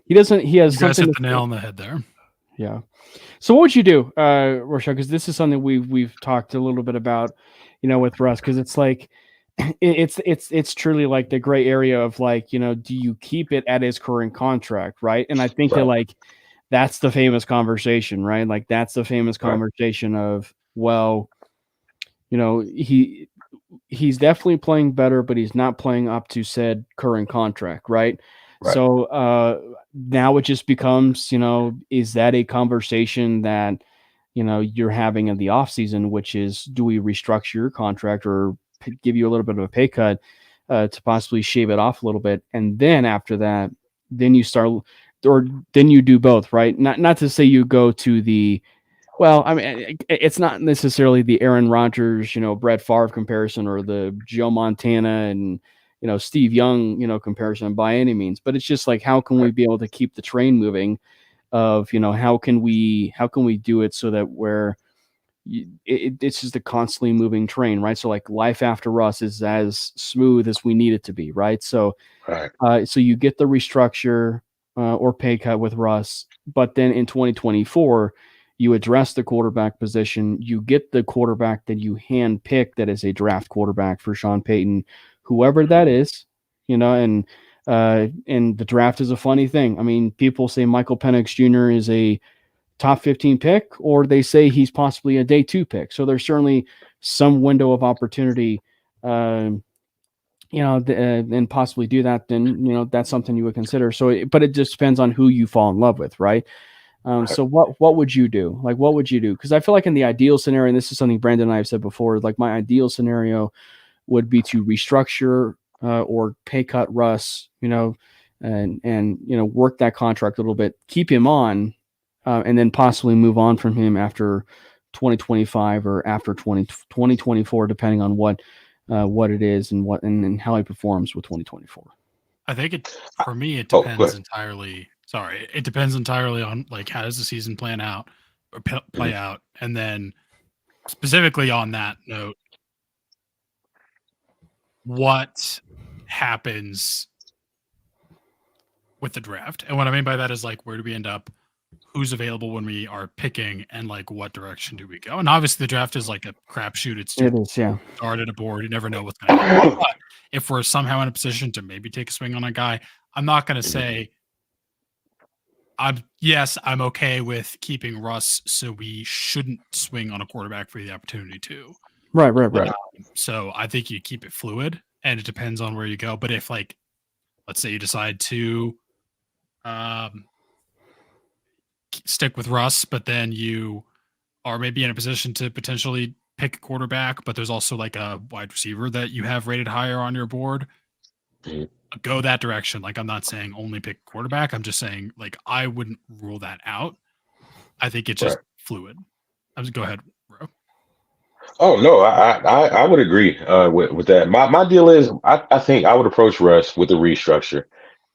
Speaker 2: He doesn't. He has
Speaker 4: You guys
Speaker 2: something
Speaker 4: hit
Speaker 2: to
Speaker 4: the
Speaker 2: say.
Speaker 4: nail on the head there.
Speaker 2: Yeah. So what would you do, Rochelle? Because this is something we've talked a little bit about, with Russ. Because it's like, it's truly like the gray area of like, do you keep it at his current contract, right? And I think that like that's the famous conversation, right? Like that's the famous conversation of, well, he's definitely playing better, but he's not playing up to said current contract, right? So now it just becomes, is that a conversation that, you're having in the offseason, which is, do we restructure your contract or give you a little bit of a pay cut to possibly shave it off a little bit? And then after that, then you start, or then you do both, right? Not to say you go to the, well, I mean, it's not necessarily the Aaron Rodgers, Brett Favre comparison or the Joe Montana and, Steve Young, comparison by any means, but it's just like, how can we be able to keep the train moving of, how can we do it so that it's just a constantly moving train, right? So like life after Russ is as smooth as we need it to be, right? So, so you get the restructure or pay cut with Russ, but then in 2024, you address the quarterback position. You get the quarterback that you hand pick that is a draft quarterback for Sean Payton, whoever that is, and the draft is a funny thing. I mean, people say Michael Penix Jr. is a top 15 pick, or they say he's possibly a day 2 pick. So there's certainly some window of opportunity, and possibly do that. Then, that's something you would consider. So, but it just depends on who you fall in love with, right? So what would you do? Like, what would you do? Because I feel like in the ideal scenario, and this is something Brandon and I have said before, like my ideal scenario would be to restructure or pay cut Russ, and work that contract a little bit, keep him on, and then possibly move on from him after 2025 or after 2024, depending on what it is and how he performs with 2024.
Speaker 4: I think for me, it depends entirely. Sorry, it depends entirely on like how does the season plan out or play out, and then specifically on that note, what happens with the draft. And what I mean by that is like, where do we end up? Who's available when we are picking, and like what direction do we go? And obviously the draft is like a crapshoot. It is,
Speaker 2: yeah.
Speaker 4: Started a board. You never know what's going to happen. But if we're somehow in a position to maybe take a swing on a guy, I'm not going to say I'm okay with keeping Russ, so we shouldn't swing on a quarterback for the opportunity to.
Speaker 2: Right.
Speaker 4: So I think you keep it fluid, and it depends on where you go. But if like, let's say you decide to stick with Russ, but then you are maybe in a position to potentially pick a quarterback, but there's also like a wide receiver that you have rated higher on your board, go that direction. Like, I'm not saying only pick quarterback. I'm just saying like, I wouldn't rule that out. I think it's just fluid. Go ahead, bro.
Speaker 3: Oh no, I would agree with that. My deal is I think I would approach Russ with a restructure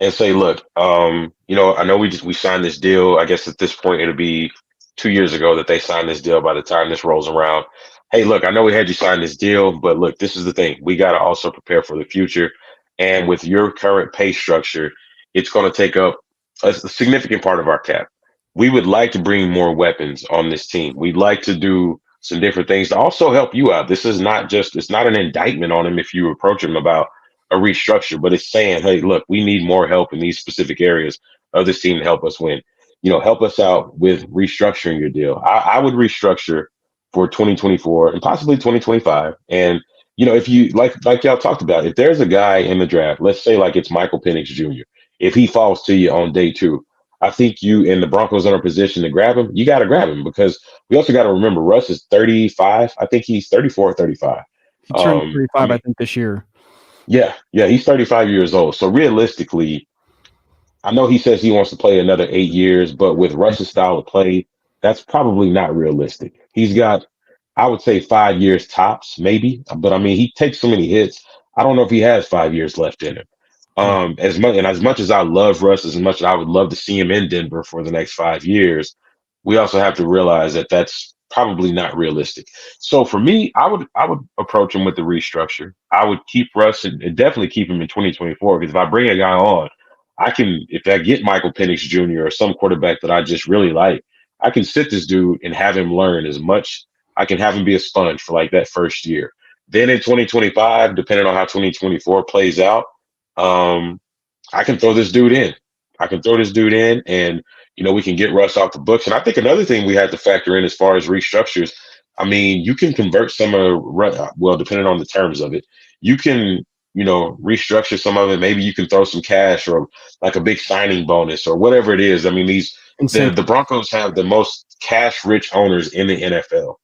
Speaker 3: and say, look, I know we signed this deal. I guess at this point it'll be 2 years ago that they signed this deal by the time this rolls around. Hey, look, I know we had you sign this deal, but look, this is the thing. We got to also prepare for the future. And with your current pay structure, it's going to take up a significant part of our cap. We would like to bring more weapons on this team. We'd like to do some different things to also help you out. This is not just, it's not an indictment on him if you approach him about a restructure, but it's saying, hey, look, we need more help in these specific areas of this team to help us win. Help us out with restructuring your deal. I would restructure for 2024 and possibly 2025. And, if you like y'all talked about, if there's a guy in the draft, let's say like it's Michael Penix Jr., if he falls to you on day 2, I think you and the Broncos are in a position to grab him. You got to grab him because we also got to remember Russ is 35. I think he's 34 or 35.
Speaker 2: He turned 35, I think, this year.
Speaker 3: Yeah, he's 35 years old. So realistically, I know he says he wants to play another 8 years, but with Russ's style of play, that's probably not realistic. He's got, I would say, 5 years tops, maybe. But I mean, he takes so many hits. I don't know if he has 5 years left in him. As much as I love Russ, as much as I would love to see him in Denver for the next 5 years, we also have to realize that that's probably not realistic. So for me, I would approach him with the restructure. I would keep Russ and definitely keep him in 2024 because if I bring a guy on, if I get Michael Penix Jr. or some quarterback that I just really like, I can sit this dude and have him learn as much. I can have him be a sponge for like that first year. Then in 2025, depending on how 2024 plays out, I can throw this dude in. And, we can get Russ off the books. And I think another thing we had to factor in as far as restructures, I mean, you can convert some of, well, depending on the terms of it, you can, restructure some of it. Maybe you can throw some cash or like a big signing bonus or whatever it is. I mean, the Broncos have the most cash-rich owners in the NFL.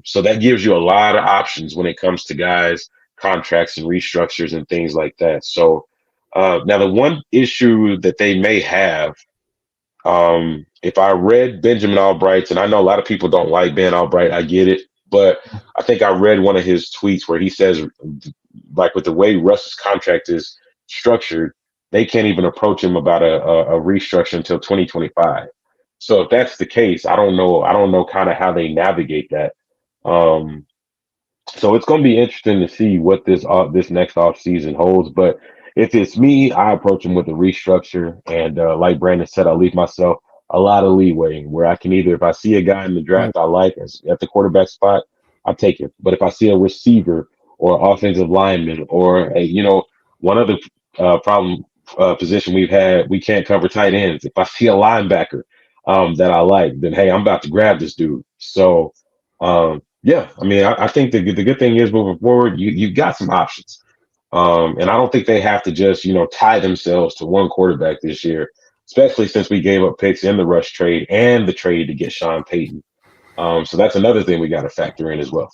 Speaker 3: So that gives you a lot of options when it comes to guys, contracts and restructures and things like that. So now the one issue that they may have, if I read Benjamin Albright's, and I know a lot of people don't like Ben Albright, I get it, but I think I read one of his tweets where he says, like with the way Russ's contract is structured, they can't even approach him about a restructure until 2025. So if that's the case, I don't know kind of how they navigate that. So it's going to be interesting to see what this next off season holds. But if it's me, I approach him with a restructure. And like Brandon said, I leave myself a lot of leeway where I can either, if I see a guy in the draft I like at the quarterback spot, I take it. But if I see a receiver or offensive lineman or one other problem position we've had, we can't cover tight ends. If I see a linebacker that I like, then hey, I'm about to grab this dude. So yeah, I mean, I think the good thing is moving forward, you got some options. And I don't think they have to just, tie themselves to one quarterback this year, especially since we gave up picks in the Rush trade and the trade to get Sean Payton. So that's another thing we got to factor in as well.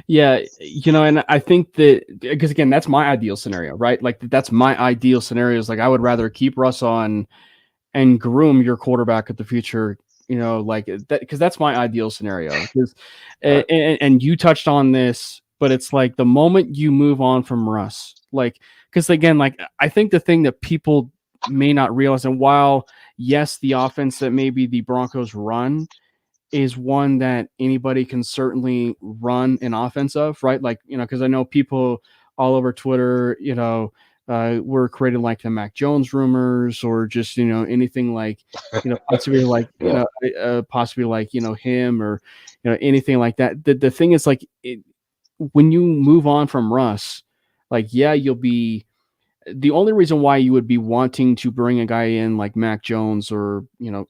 Speaker 2: Yeah, and I think that, because again, that's my ideal scenario, right? Like that's my ideal scenario is like I would rather keep Russ on and groom your quarterback of the future, like that, because that's my ideal scenario. And you touched on this, but it's like the moment you move on from Russ, like, because again, like I think the thing that people may not realize, and while yes, the offense that maybe the Broncos run is one that anybody can certainly run an offense of, right? Like, because I know people all over Twitter, were created like the Mac Jones rumors or just, anything like, possibly like, possibly like, him or, anything like that. The thing is like, when you move on from Russ, like, yeah, you'll be, the only reason why you would be wanting to bring a guy in like Mac Jones or,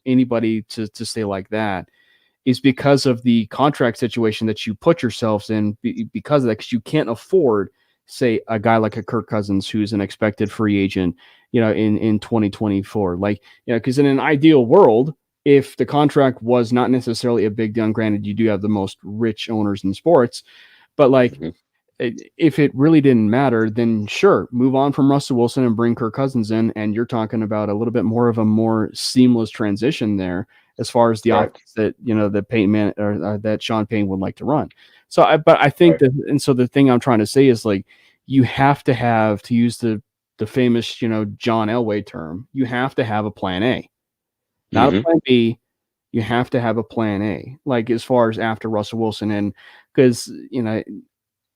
Speaker 2: anybody to stay like that is because of the contract situation that you put yourselves in because of that, because you can't afford, say, a guy like a Kirk Cousins, who's an expected free agent, in 2024. Like, because in an ideal world, if the contract was not necessarily a big deal, granted, you do have the most rich owners in sports, but like, if it really didn't matter, then sure, move on from Russell Wilson and bring Kirk Cousins in, and you're talking about a little bit more of a more seamless transition there as far as the offense that that Peyton Man or that Sean Payton would like to run. So, but I think
Speaker 3: Right.
Speaker 2: that, and so the thing I'm trying to say is like, you have to use the famous, John Elway term, you have to have a plan A, not a
Speaker 3: Hmm.
Speaker 2: plan B. You have to have a plan A, like as far as after Russell Wilson. And because,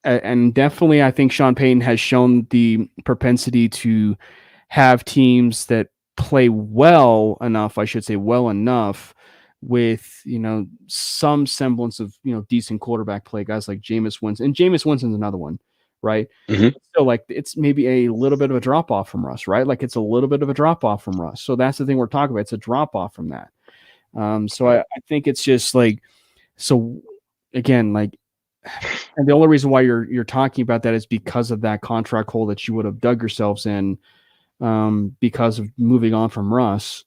Speaker 2: and definitely I think Sean Payton has shown the propensity to have teams that play well enough, I should say well enough, with, some semblance of, decent quarterback play, guys like Jameis Winston. And Jameis Winston's another one, right?
Speaker 3: Hmm.
Speaker 2: So like it's maybe a little bit of a drop off from Russ, right? Like it's a little bit of a drop off from Russ. So that's the thing we're talking about. It's a drop off from that. So I think it's just like, so again, like, and the only reason why you're talking about that is because of that contract hole that you would have dug yourselves in, because of moving on from Russ,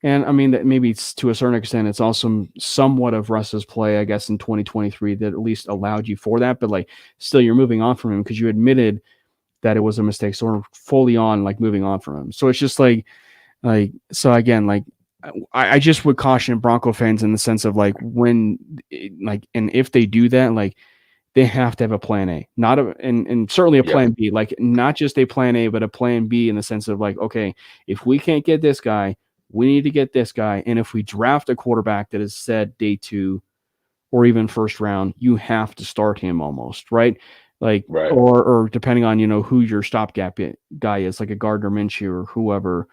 Speaker 2: and I mean that maybe it's, to a certain extent, it's also somewhat of Russ's play, I guess, in 2023 that at least allowed you for that, but like still you're moving on from him because you admitted that it was a mistake. So we're fully on like moving on from him. So it's just like, so again, like, I just would caution Bronco fans in the sense of like when, like, and if they do that, like they have to have a plan A, not a, and certainly a plan B, like not just a plan A, but a plan B in the sense of like, okay, if we can't get this guy, we need to get this guy. And if we draft a quarterback that is said day 2 or even first round, you have to start him almost, right? Like,
Speaker 3: Right.
Speaker 2: or depending on, who your stopgap guy is, like a Gardner Minshew or whoever.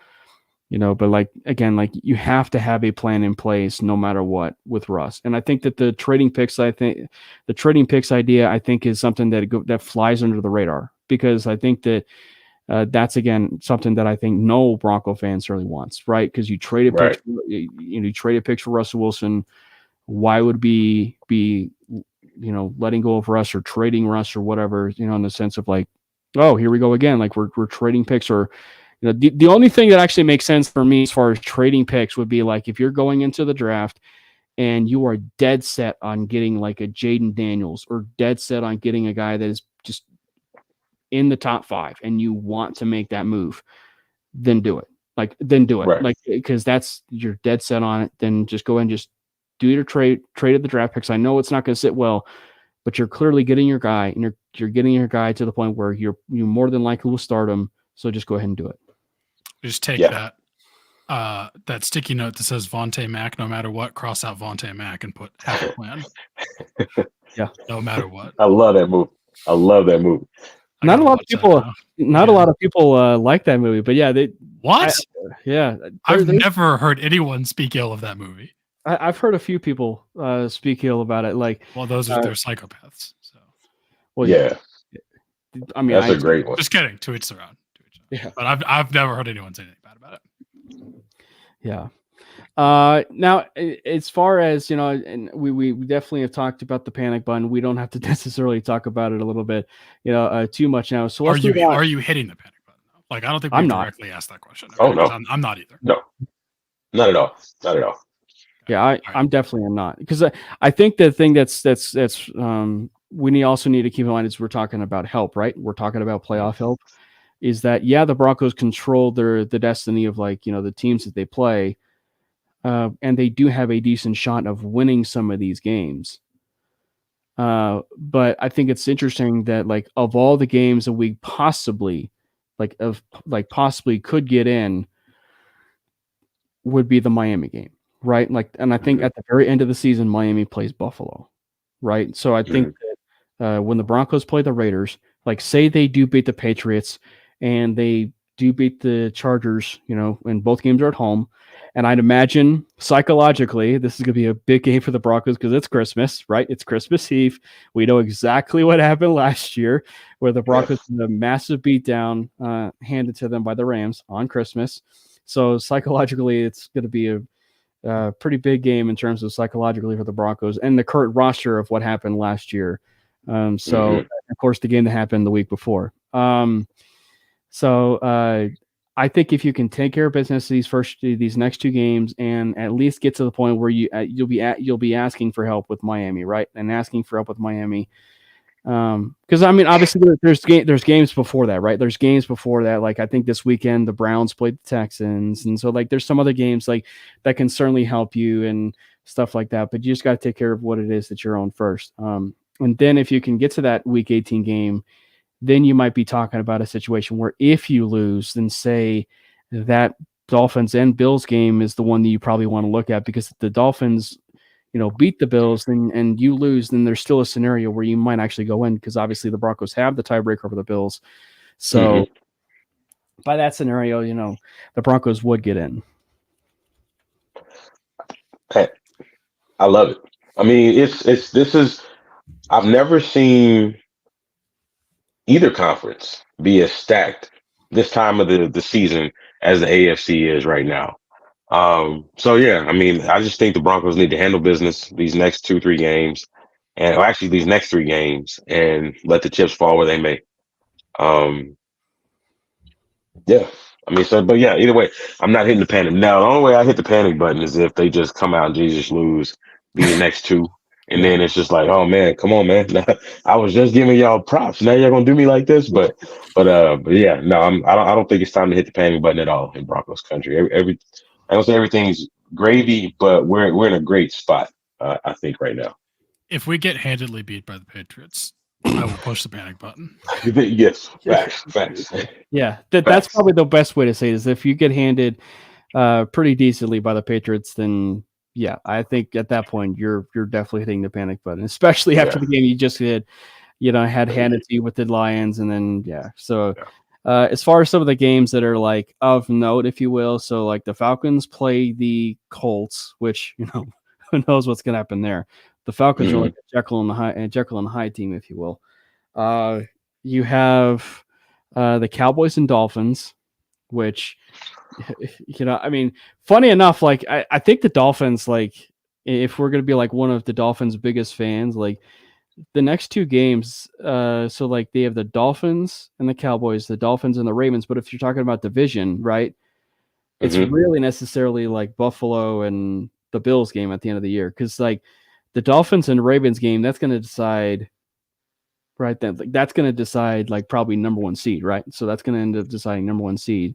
Speaker 2: But like, again, like you have to have a plan in place no matter what with Russ. And I think that the trading picks idea, I think is something that flies under the radar, because I think that that's, again, something that I think no Bronco fan certainly wants, right? Because you traded picks, you traded picks for Russell Wilson. Why would be letting go of Russ or trading Russ or whatever, in the sense of like, oh, here we go again. Like we're trading picks, or the only thing that actually makes sense for me as far as trading picks would be like if you're going into the draft and you are dead set on getting like a Jaden Daniels, or dead set on getting a guy that is just in the top 5 and you want to make that move, then do it.
Speaker 3: Right.
Speaker 2: Like, because you're dead set on it. Then just go ahead and just do your trade at the draft picks. I know it's not going to sit well, but you're clearly getting your guy, and you're getting your guy to the point where you more than likely will start him. So just go ahead and do it.
Speaker 4: Just take that sticky note that says Vontae Mack, no matter what, cross out Vontae Mack and put have a plan.
Speaker 2: Yeah.
Speaker 4: No matter what.
Speaker 3: I love that movie.
Speaker 2: Not a lot of people like that movie, but yeah,
Speaker 4: I've never heard anyone speak ill of that movie.
Speaker 2: I've heard a few people speak ill about it. Like,
Speaker 4: well, those are they're psychopaths. So,
Speaker 2: well,
Speaker 3: yeah.
Speaker 2: I mean,
Speaker 3: that's a great one.
Speaker 4: Just kidding. To each their own.
Speaker 2: Yeah.
Speaker 4: But I've never heard anyone say anything bad about it.
Speaker 2: Yeah. Now, as far as, and we definitely have talked about the panic button. We don't have to necessarily talk about it a little bit, too much now. So
Speaker 4: are you hitting the panic button? Like, I don't think we directly asked that question.
Speaker 3: Oh, no.
Speaker 4: I'm not either.
Speaker 3: No, not at all. Not at all.
Speaker 2: Yeah, I'm definitely not, because I think the thing that's we also need to keep in mind is we're talking about help, right? We're talking about playoff help. Is that, the Broncos control the destiny of, like, the teams that they play, and they do have a decent shot of winning some of these games. But I think it's interesting that, like, of all the games that we possibly could get in, would be the Miami game, right? Like, and I think at the very end of the season, Miami plays Buffalo, right? So I think that when the Broncos play the Raiders, like, say they do beat the Patriots and they do beat the Chargers, and both games are at home. And I'd imagine psychologically, this is going to be a big game for the Broncos because it's Christmas, right? It's Christmas Eve. We know exactly what happened last year, where the Broncos had a massive beatdown handed to them by the Rams on Christmas. So psychologically, it's going to be a pretty big game in terms of psychologically for the Broncos and the current roster of what happened last year. Of course, the game that happened the week before. I think if you can take care of business these next 2 games and at least get to the point where you'll be asking for help with Miami, right? And asking for help with Miami, Because I mean, obviously there's games before that, right? There's games before that. Like I think this weekend the Browns played the Texans, and so like there's some other games like that can certainly help you and stuff like that. But you just got to take care of what it is that you're on first. And then if you can get to that Week 18 game, then you might be talking about a situation where if you lose, then say that Dolphins and Bills game is the one that you probably want to look at, because if the Dolphins, beat the Bills and you lose, then there's still a scenario where you might actually go in, because obviously the Broncos have the tiebreaker over the Bills. So by that scenario, the Broncos would get in.
Speaker 3: Hey, I love it. I mean, I've never seen either conference be as stacked this time of the season as the AFC is right now. So yeah, I mean, I just think the Broncos need to handle business these next 2-3 games, and actually these next 3 games, and let the chips fall where they may. Yeah, I mean, but yeah, either way, I'm not hitting the panic. Now, the only way I hit the panic button is if they just come out and just lose the next 2. And then it's just like, oh man, come on, man! I was just giving y'all props. Now y'all gonna do me like this? But yeah, no, I don't think it's time to hit the panic button at all in Broncos country. I don't say everything's gravy, but we're in a great spot, I think, right now.
Speaker 4: If we get handedly beat by the Patriots, I will push the panic button.
Speaker 3: Yes, facts.
Speaker 2: Yeah, that's probably the best way to say it, is if you get handed pretty decently by the Patriots, then yeah, I think at that point you're definitely hitting the panic button, especially after the game you just had handed to you with the Lions, and then so. As far as some of the games that are like of note, if you will, so like the Falcons play the Colts, which who knows what's going to happen there. The Falcons are like a Jekyll and Hyde team, if you will. You have the Cowboys and Dolphins, which I mean, funny enough, like I think the Dolphins, like if we're going to be like one of the Dolphins' biggest fans, like. The next 2 games, so like they have the Dolphins and the Cowboys, the Dolphins and the Ravens. But if you're talking about division, right, it's really necessarily like Buffalo and the Bills game at the end of the year, because like the Dolphins and Ravens game, that's going to decide, right? That's going to decide like probably number 1 seed, right? So that's going to end up deciding number 1 seed.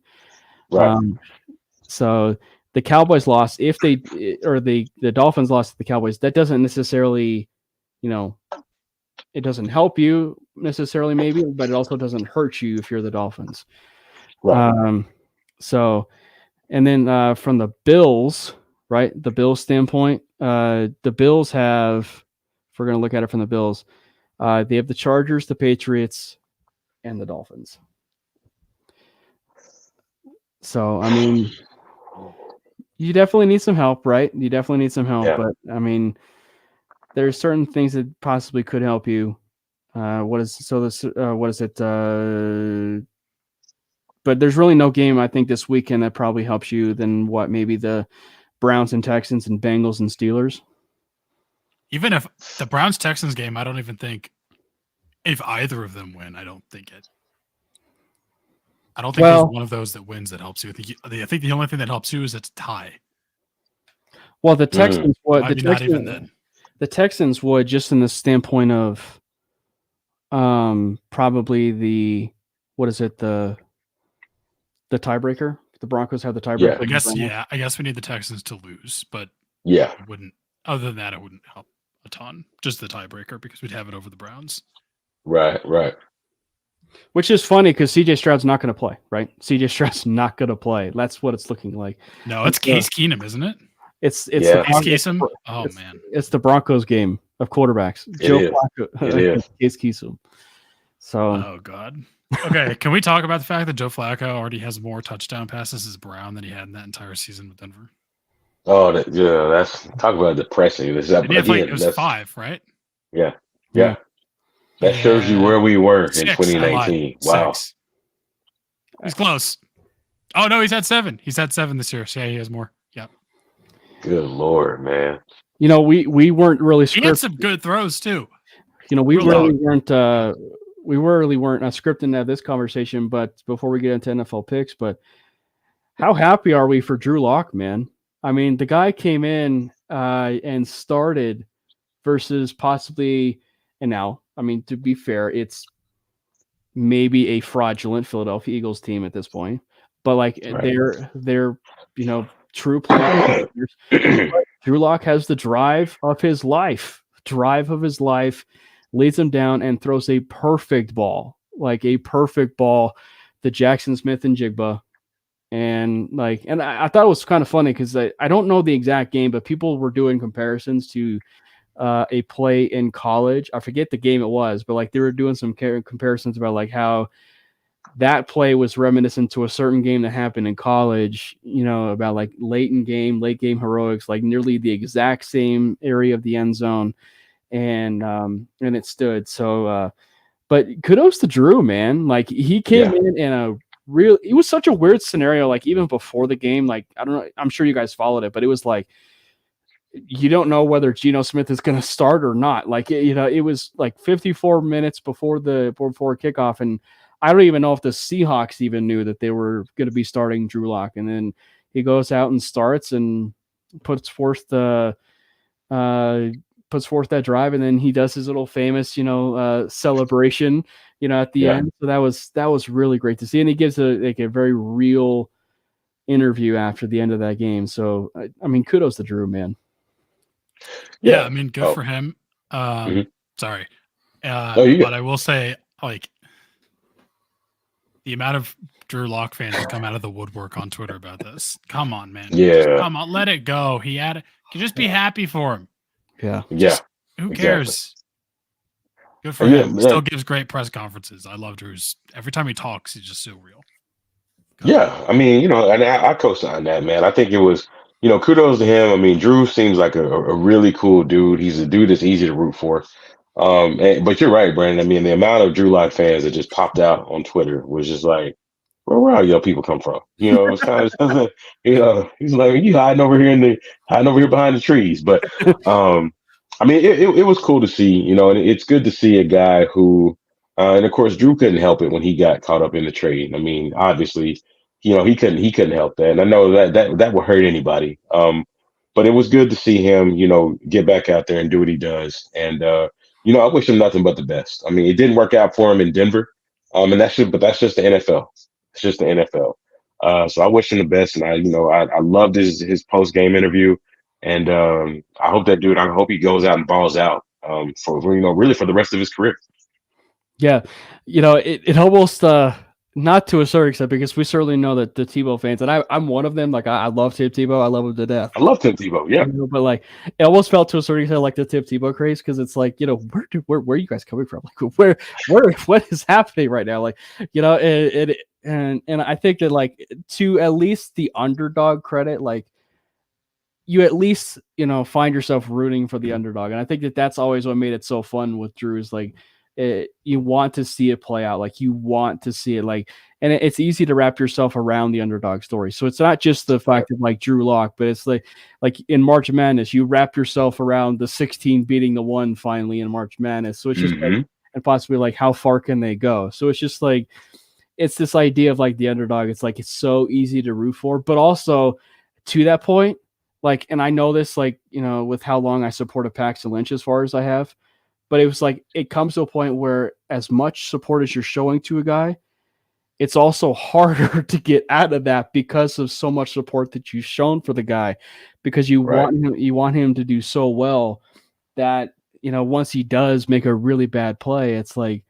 Speaker 3: Right.
Speaker 2: So the Cowboys lost, or the Dolphins lost to the Cowboys, that doesn't necessarily, it doesn't help you necessarily, maybe, but it also doesn't hurt you if you're the Dolphins. Right. So, and then from the Bills, right? The Bills standpoint, the Bills have, if we're going to look at it from the Bills, they have the Chargers, the Patriots, and the Dolphins. So, I mean, you definitely need some help, right? You definitely need some help, but I mean, there's certain things that possibly could help you. What is it? But there's really no game, I think, this weekend that probably helps you than what maybe the Browns and Texans and Bengals and Steelers.
Speaker 4: Even if the Browns-Texans game, I don't even think if either of them win, I don't think there's one of those that wins that helps you. I think the only thing that helps you is it's a tie.
Speaker 2: Well, the Texans
Speaker 4: not even then.
Speaker 2: The Texans would, just in the standpoint of probably the tiebreaker. The Broncos have the tiebreaker.
Speaker 4: I guess we need the Texans to lose, but
Speaker 3: it
Speaker 4: wouldn't. Other than that, it wouldn't help a ton. Just the tiebreaker, because we'd have it over the Browns.
Speaker 3: Right.
Speaker 2: Which is funny because CJ Stroud's not going to play, right? CJ Stroud's not going to play. That's what it's looking like.
Speaker 4: No, it's Case Keenum, isn't it?
Speaker 2: It's
Speaker 4: Kasem. Oh man,
Speaker 2: it's the Broncos game of quarterbacks. Joe Flacco, Case Keenum. So,
Speaker 4: oh god. Okay, can we talk about the fact that Joe Flacco already has more touchdown passes as Brown than he had in that entire season with Denver?
Speaker 3: Oh, that's talk about depressing. It
Speaker 4: was 5, right?
Speaker 3: Yeah. That shows you where we were in 2019. Wow,
Speaker 4: 6. He's close. Oh no, he's had 7. He's had 7 this year. So yeah, he has more. Yep.
Speaker 3: Good Lord, man.
Speaker 2: We weren't really.
Speaker 4: He had some good throws too.
Speaker 2: We really weren't scripting at this conversation, but before we get into NFL picks, but how happy are we for Drew Lock, man? I mean, the guy came in and started versus possibly, and now I mean, to be fair, it's maybe a fraudulent Philadelphia Eagles team at this point, but like they're true playoff players. Drew Lock has the drive of his life, leads him down and throws a perfect ball to Jackson Smith and Jigba. And I thought it was kind of funny because I don't know the exact game, but people were doing comparisons to a play in college. I forget the game it was, but like they were doing some comparisons about like how that play was reminiscent to a certain game that happened in college, about like late game heroics, like nearly the exact same area of the end zone. And it stood. So, but kudos to Drew, man. Like he came in it was such a weird scenario. Like even before the game, like, I don't know, I'm sure you guys followed it, but it was like, you don't know whether Geno Smith is going to start or not. Like, it was like 54 minutes before kickoff. And I don't even know if the Seahawks even knew that they were going to be starting Drew Lock. And then he goes out and starts and puts forth that drive. And then he does his little famous, celebration, at the end. So that was really great to see. And he gives a very real interview after the end of that game. So, I mean, kudos to Drew, man.
Speaker 4: Yeah, I mean, good for him. Sorry. But I will say, like, the amount of Drew Lock fans that come out of the woodwork on Twitter about this. Come on, man.
Speaker 3: Yeah.
Speaker 4: Come on, let it go. You just be happy for him.
Speaker 2: Yeah.
Speaker 4: Who cares? Good for him.
Speaker 3: Yeah.
Speaker 4: Still gives great press conferences. I love Drew's. Every time he talks, he's just so real.
Speaker 3: I mean, and I co-sign that, man. I think it was, kudos to him. I mean, Drew seems like a really cool dude. He's a dude that's easy to root for. But you're right, Brandon. I mean, the amount of Drew Lock fans that just popped out on Twitter was just like, where all y'all people come from? It was kind of, he's like, you hiding over here behind the trees. But, I mean, it was cool to see, and it's good to see a guy who, and of course, Drew couldn't help it when he got caught up in the trade. I mean, obviously, he couldn't help that. And I know that would hurt anybody. But it was good to see him, get back out there and do what he does. And, I wish him nothing but the best. I mean, it didn't work out for him in Denver. And that's just the NFL. It's just the NFL. So I wish him the best. And I loved his post-game interview. And I hope he goes out and balls out for really for the rest of his career.
Speaker 2: Yeah. It almost not to a certain extent, because we certainly know that the Tebow fans, and I'm one of them. Like I love Tim Tebow. I love him to death.
Speaker 3: I love Tim Tebow. Yeah.
Speaker 2: But like it almost felt to a certain extent like the Tim Tebow craze, because it's like, where are you guys coming from? Like what is happening right now? Like, and I think that, like, to at least the underdog credit, like, you at least, find yourself rooting for the underdog. And I think that that's always what made it so fun with Drew, is like, you want to see it play out. Like, you want to see it, like, and it's easy to wrap yourself around the underdog story. So it's not just the fact of like Drew Lock, but it's like in March Madness, you wrap yourself around the 16 beating the 1 finally in March Madness. So it's just like, and possibly like, how far can they go? So it's just like, it's this idea of like the underdog. It's like, it's so easy to root for, but also to that point, like, and I know this, like, with how long I supported Paxton Lynch as far as I have, but it was like, it comes to a point where as much support as you're showing to a guy, it's also harder to get out of that because of so much support that you've shown for the guy, because you want him to do so well that, once he does make a really bad play, it's like,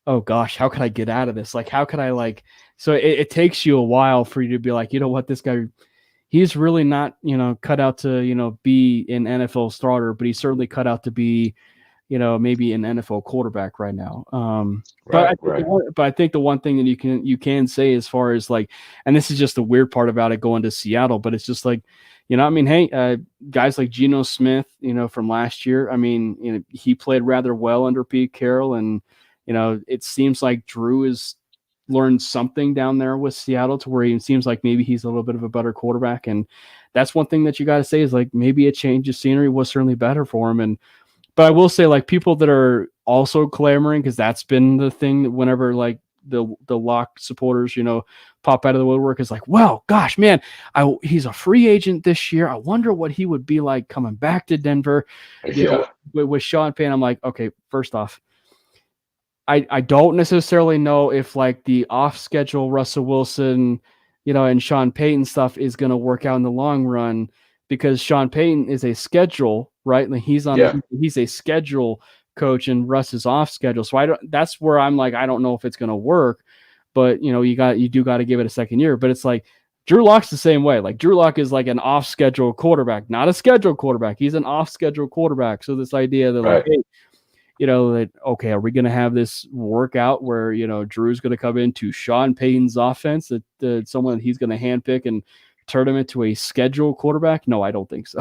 Speaker 2: oh gosh, how can I get out of this? Like, how can I so it takes you a while for you to be like, what, this guy, he's really not, cut out to, be an NFL starter, but he's certainly cut out to be, maybe an NFL quarterback right now. But I think the one thing that you can say, as far as like, and this is just the weird part about it going to Seattle, but it's just like, I mean, hey, guys like Geno Smith, from last year, I mean, he played rather well under Pete Carroll, and, it seems like Drew has learned something down there with Seattle to where he seems like maybe he's a little bit of a better quarterback. And that's one thing that you got to say, is like, maybe a change of scenery was certainly better for him. But I will say, like, people that are also clamoring, because that's been the thing that whenever like the Lock supporters, pop out of the woodwork, is like, well, gosh, man, he's a free agent this year. I wonder what he would be like coming back to Denver, with Sean Payne. I'm like, okay, first off, I don't necessarily know if like the off schedule Russell Wilson, and Sean Payton stuff is going to work out in the long run, because Sean Payton is a schedule, right? Like he's a schedule coach and Russ is off schedule. So that's where I'm like, I don't know if it's going to work, but you do got to give it a second year. But it's like Drew Lock's the same way. Like Drew Lock is like an off schedule quarterback, not a scheduled quarterback. He's an off schedule quarterback. So this idea that like, hey, okay, are we going to have this workout where, Drew's going to come into Sean Payton's offense, that someone he's going to handpick and turn him into a scheduled quarterback? No, I don't think so.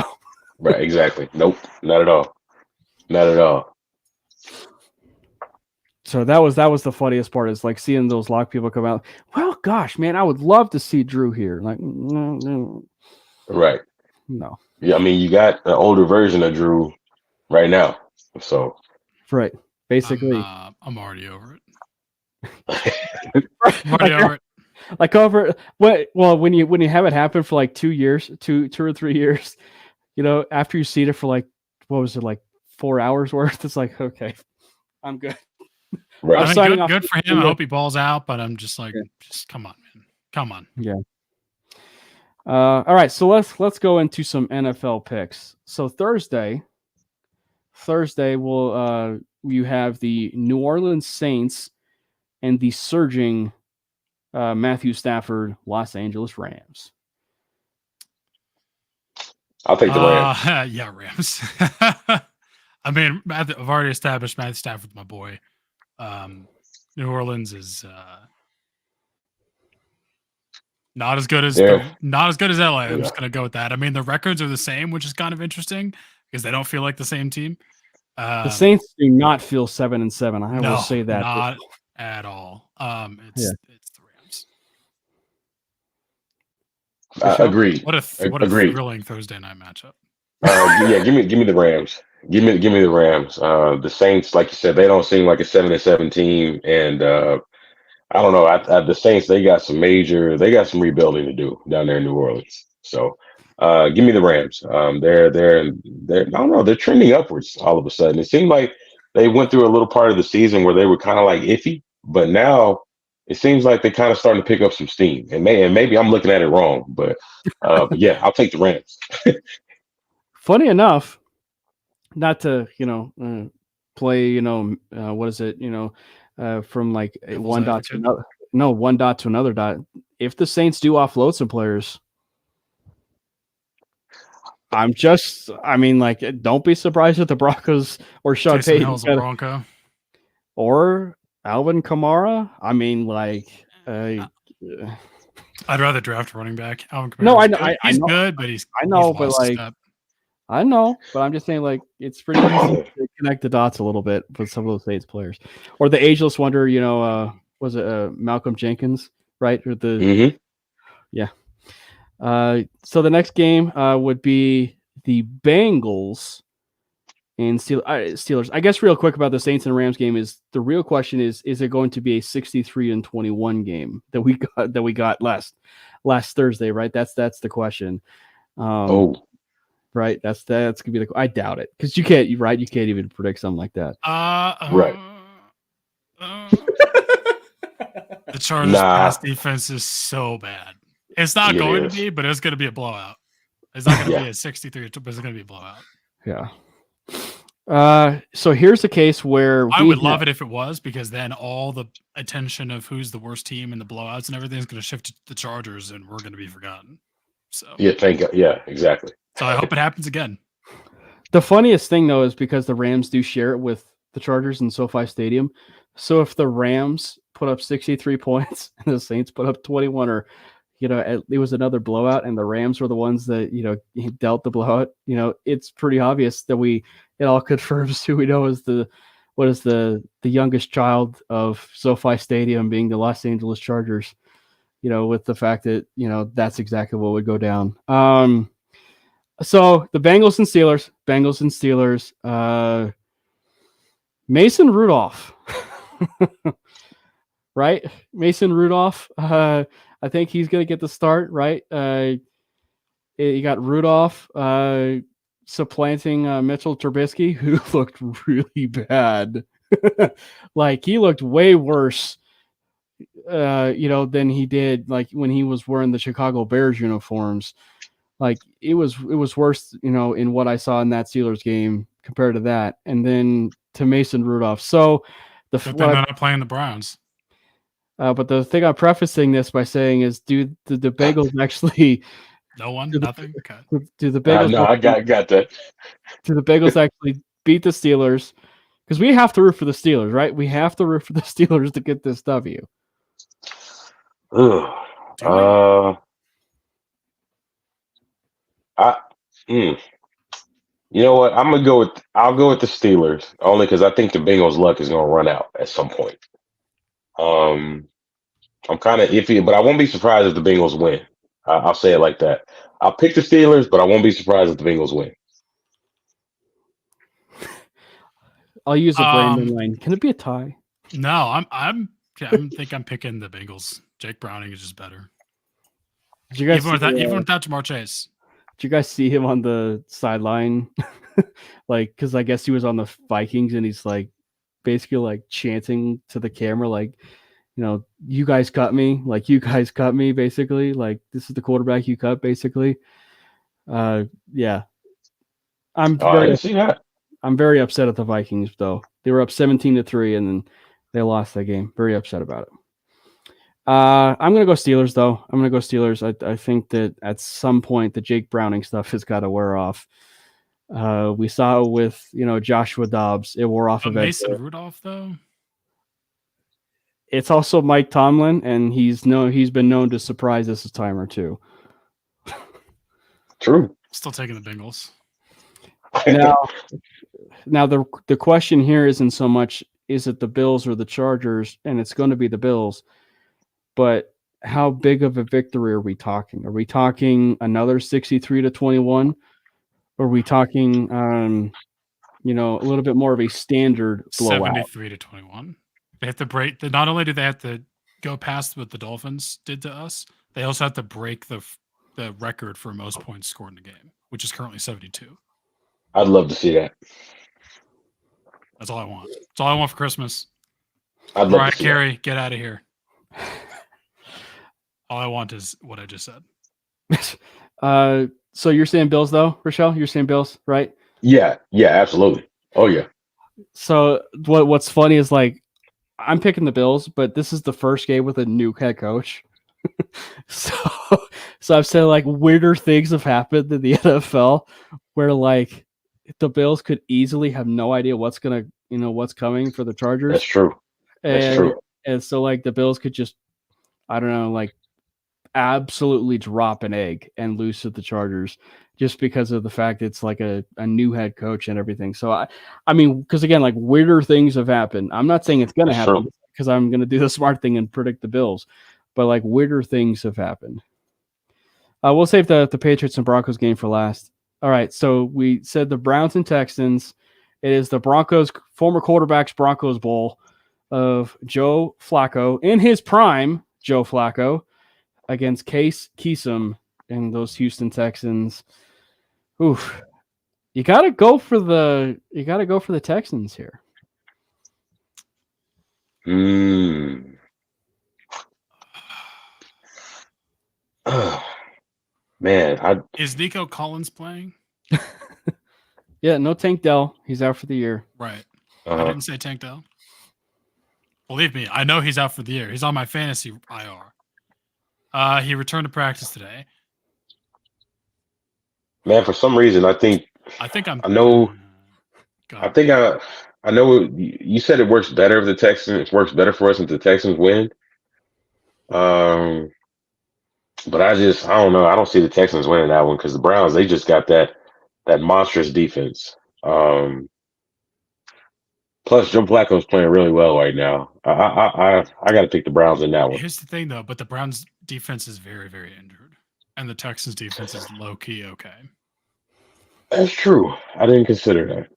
Speaker 3: Right, exactly. Nope, not at all. Not at all.
Speaker 2: So that was the funniest part, is like seeing those Lock people come out. Well, gosh, man, I would love to see Drew here. Like, no.
Speaker 3: Right.
Speaker 2: No.
Speaker 3: Yeah, I mean, you got an older version of Drew right now. So.
Speaker 2: Right. Basically.
Speaker 4: I'm already over it.
Speaker 2: Like over when you have it happen for like 2 years, two or 3 years, after you see it for like, what was it, like 4 hours worth, it's like, okay, I'm good.
Speaker 3: Right.
Speaker 4: I mean, good for him. I hope he balls out, but I'm just like, just come on, man. Come on.
Speaker 2: Yeah. All right, so let's go into some NFL picks. So Thursday you have the New Orleans Saints and the surging Matthew Stafford Los Angeles Rams.
Speaker 3: I'll take the Rams.
Speaker 4: Yeah, Rams. I mean, I've already established Matthew Stafford, my boy. New Orleans is not as good as LA. I'm just gonna go with that. I mean, the records are the same, which is kind of interesting because they don't feel like the same team.
Speaker 2: The Saints do not feel 7-7. I will say that.
Speaker 4: Not at all. It's the Rams.
Speaker 3: Agreed.
Speaker 4: What a thrilling Thursday night matchup.
Speaker 3: Give me the Rams. Give me the Rams. The Saints, like you said, they don't seem like a 7-7 team, and I don't know. The Saints, they got some rebuilding to do down there in New Orleans. So, give me the Rams. They're I don't know. They're trending upwards all of a sudden. It seemed like they went through a little part of the season where they were kind of like iffy, but now it seems like they're kind of starting to pick up some steam. And maybe I'm looking at it wrong, but yeah, I'll take the Rams.
Speaker 2: Funny enough, not to play what is it from like one dot to another. No, one dot to another dot. If the Saints do offload some players, don't be surprised if the Broncos or Sean Payton
Speaker 4: Bronco
Speaker 2: or Alvin Kamara. I mean,
Speaker 4: I'd rather draft a running back. Alvin Kamara.
Speaker 2: No, I know.
Speaker 4: He's good, but
Speaker 2: I know, but I'm just saying, like, it's pretty easy to connect the dots a little bit with some of those Saints players, or the ageless wonder. Was it Malcolm Jenkins, right? Or yeah. So the next game would be the Bengals and Steelers. I guess real quick about the Saints and Rams game is the real question is it going to be a 63-21 game that we got last Thursday, right? That's the question. Right. That's gonna be I doubt it, because you can't even predict something like that.
Speaker 3: Right.
Speaker 4: The Chargers' pass defense is so bad. It's not going to be, but it's going to be a blowout. It's not going to be a 63, but it's going to be a blowout.
Speaker 2: Yeah. So here's the case where
Speaker 4: I would love it if it was, because then all the attention of who's the worst team and the blowouts and everything is going to shift to the Chargers, and we're going to be forgotten. So
Speaker 3: thank God. Yeah, exactly.
Speaker 4: So I hope it happens again.
Speaker 2: The funniest thing though is because the Rams do share it with the Chargers in SoFi Stadium. So if the Rams put up 63 points and the Saints put up 21, or it was another blowout and the Rams were the ones that dealt the blowout, it's pretty obvious that it all confirms who we know is the youngest child of SoFi Stadium being the Los Angeles Chargers, with the fact that that's exactly what would go down. So the Bengals and Steelers, Mason Rudolph, right? Mason Rudolph, I think he's going to get the start, right? You got Rudolph supplanting Mitchell Trubisky, who looked really bad Like he looked way worse, than he did like when he was wearing the Chicago Bears uniforms. Like it was worse, in what I saw in that Steelers game compared to that, and then to Mason Rudolph. So
Speaker 4: they're not playing the Browns.
Speaker 2: But the thing I'm prefacing this by saying is, do the Bengals actually?
Speaker 4: Nothing. Okay.
Speaker 2: Do the Bengals?
Speaker 3: No, I got that.
Speaker 2: Do the Bengals actually beat the Steelers? Because we have to root for the Steelers, right? We have to root for the Steelers to get this W.
Speaker 3: You know what? I'll go with the Steelers only because I think the Bengals' luck is going to run out at some point. I'm kind of iffy, but I won't be surprised if the Bengals win. I'll say it like that. I'll pick the Steelers, but I won't be surprised if the Bengals win.
Speaker 2: I'll use a Brandon line. Can it be a tie?
Speaker 4: No, I think I'm picking the Bengals. Jake Browning is just better.
Speaker 2: Did you guys
Speaker 4: even without Jamar Chase?
Speaker 2: Did you guys see him on the sideline? Like, because I guess he was on the Vikings and he's like basically like chanting to the camera, like, you guys cut me. Like, you guys cut me, basically. Like, this is the quarterback you cut, basically. Yeah.
Speaker 3: I didn't see that.
Speaker 2: I'm very upset at the Vikings, though. They were up 17-3, and then they lost that game. Very upset about it. I'm going to go Steelers, though. I'm going to go Steelers. I think that at some point, the Jake Browning stuff has got to wear off. We saw it with, Joshua Dobbs. It wore off eventually.
Speaker 4: Mason Rudolph, though?
Speaker 2: It's also Mike Tomlin, and he's been known to surprise us a time or two.
Speaker 3: True.
Speaker 4: Still taking the Bengals.
Speaker 2: Now the question here isn't so much is it the Bills or the Chargers, and it's going to be the Bills, but how big of a victory are we talking? Are we talking another 63-21? Or are we talking, a little bit more of a standard blowout?
Speaker 4: 73-21. They have to break. Not only do they have to go past what the Dolphins did to us, they also have to break the record for most points scored in the game, which is currently 72.
Speaker 3: I'd love to see that.
Speaker 4: That's all I want. That's all I want for Christmas.
Speaker 3: I'd love to see
Speaker 4: Carey,
Speaker 3: that.
Speaker 4: get out of here. All I want is what I just said.
Speaker 2: So you're saying Bills, though, Rochelle? You're saying Bills, right?
Speaker 3: Yeah, absolutely. Oh, yeah.
Speaker 2: So what's funny is, like, I'm picking the Bills, but this is the first game with a new head coach. So I've said, like, weirder things have happened in the NFL where, like, the Bills could easily have no idea what's coming for the Chargers.
Speaker 3: That's true.
Speaker 2: And so, like, the Bills could just, I don't know, like, absolutely drop an egg and lose to the Chargers just because of the fact it's like a new head coach and everything. So I mean, because again, like, weirder things have happened. I'm not saying it's going to happen because I'm going to do the smart thing and predict the Bills, but like weirder things have happened. We'll save the Patriots and Broncos game for last. All right. So we said the Browns and Texans. It is the Broncos former quarterback's Broncos Bowl of Joe Flacco in his prime. Joe Flacco against Case Keenum and those Houston Texans. Oof. You gotta go for the Texans here.
Speaker 3: Man,
Speaker 4: is Nico Collins playing?
Speaker 2: Yeah, no Tank Dell. He's out for the year.
Speaker 4: Right. I didn't say Tank Dell. Believe me, I know he's out for the year. He's on my fantasy IR. He returned to practice today.
Speaker 3: Man, for some reason, I know you said it works better if the Texans. It works better for us if the Texans win. But I don't know. I don't see the Texans winning that one because the Browns, they just got that monstrous defense. Plus, Joe Flacco's playing really well right now. I got to pick the Browns in that one.
Speaker 4: Here's the thing, though. But the Browns' defense is very, very injured, and the Texans' defense is low key okay.
Speaker 3: That's true. I didn't consider that.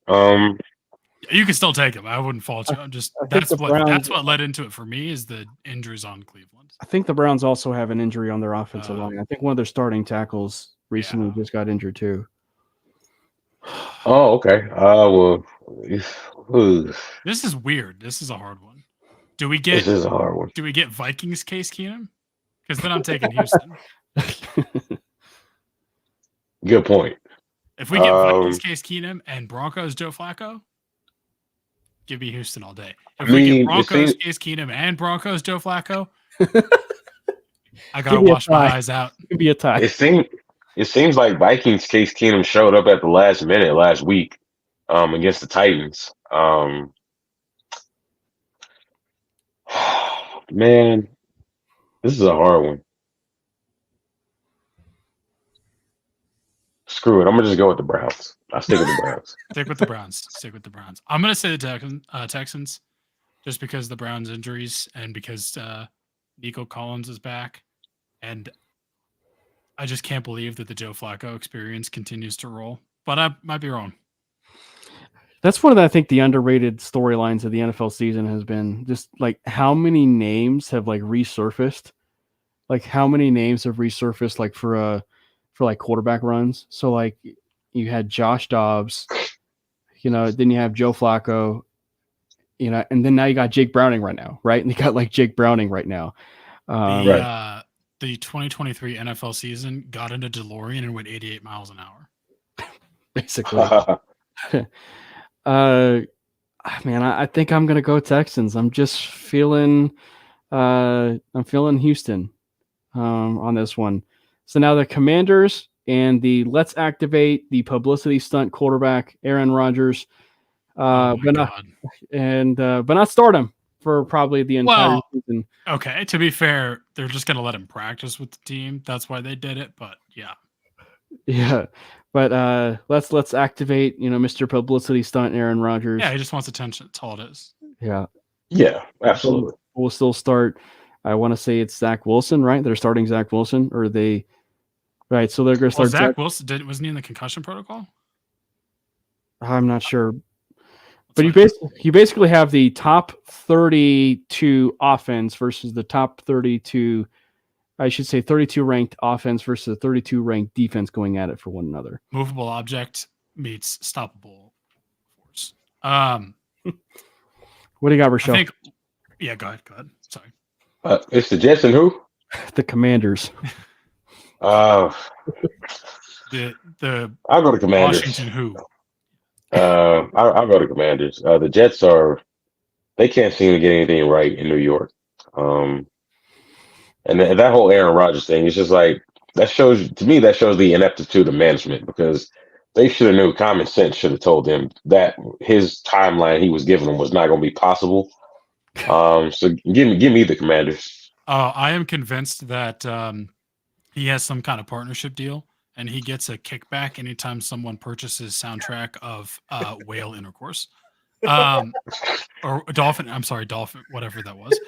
Speaker 4: You can still take them. I wouldn't fault you. I'm just that's what led into it for me is the injuries on Cleveland.
Speaker 2: I think the Browns also have an injury on their offensive line. I think one of their starting tackles recently just got injured too.
Speaker 3: Oh, okay. Well, Ooh,
Speaker 4: This is weird. This is a hard one. Do we
Speaker 3: this
Speaker 4: get
Speaker 3: is a hard one.
Speaker 4: Vikings Case Keenum? Because then I'm taking Houston.
Speaker 3: Good point.
Speaker 4: If we get Vikings Case Keenum and Broncos Joe Flacco, give me Houston all day. If we get Broncos Case Keenum and Broncos Joe Flacco, I gotta wash my eyes out.
Speaker 2: It'd be a tie.
Speaker 3: It seems like Vikings Case Keenum showed up at the last minute last week against the Titans. Man, this is a hard one. Screw it. I'm gonna just go with the Browns. I'll stick with the Browns.
Speaker 4: Stick with the Browns. Stick with the Browns. I'm gonna say the Texans, just because the Browns' injuries and because Nico Collins is back, and I just can't believe that the Joe Flacco experience continues to roll. But I might be wrong.
Speaker 2: That's one of the, I think, the underrated storylines of the NFL season has been just like how many names have like resurfaced, like how many names have resurfaced like for like quarterback runs. So like you had Josh Dobbs, then you have Joe Flacco, and then now you got Jake Browning right now, right? And you got like Jake Browning right now.
Speaker 3: Right.
Speaker 4: The 2023 NFL season got into DeLorean and went 88 miles an hour.
Speaker 2: Basically. Man, I think I'm gonna go Texans. I'm just feeling Houston on this one. So now the Commanders and the let's activate the publicity stunt quarterback Aaron Rodgers, but not start him for probably the entire season.
Speaker 4: Okay, to be fair, they're just gonna let him practice with the team. That's why they did it. But
Speaker 2: yeah. But let's activate, Mr. Publicity Stunt Aaron Rodgers.
Speaker 4: Yeah, he just wants attention. That's all it is.
Speaker 2: Yeah.
Speaker 3: Yeah, absolutely.
Speaker 2: We'll still start. I want to say it's Zach Wilson, right? They're starting Zach Wilson, or they, right? So they're going to start.
Speaker 4: Zach Wilson wasn't he in the concussion protocol?
Speaker 2: I'm not sure, but you basically have the top 32 offense versus the top 32. I should say 32 ranked offense versus 32 ranked defense going at it for one another.
Speaker 4: Movable object meets stoppable force.
Speaker 2: What do you got, Rochelle?
Speaker 4: Go ahead. Sorry.
Speaker 3: It's the Jets and who?
Speaker 2: The Commanders.
Speaker 3: The I'll go to Commanders.
Speaker 4: Washington who?
Speaker 3: I'll go to Commanders. The Jets they can't seem to get anything right in New York. And that whole Aaron Rodgers thing is just like that shows the ineptitude of management, because they should have knew. Common sense should have told them that his timeline he was giving them was not going to be possible. So give me the Commanders.
Speaker 4: I am convinced that he has some kind of partnership deal, and he gets a kickback anytime someone purchases soundtrack of whale intercourse, or dolphin. I'm sorry, dolphin, whatever that was.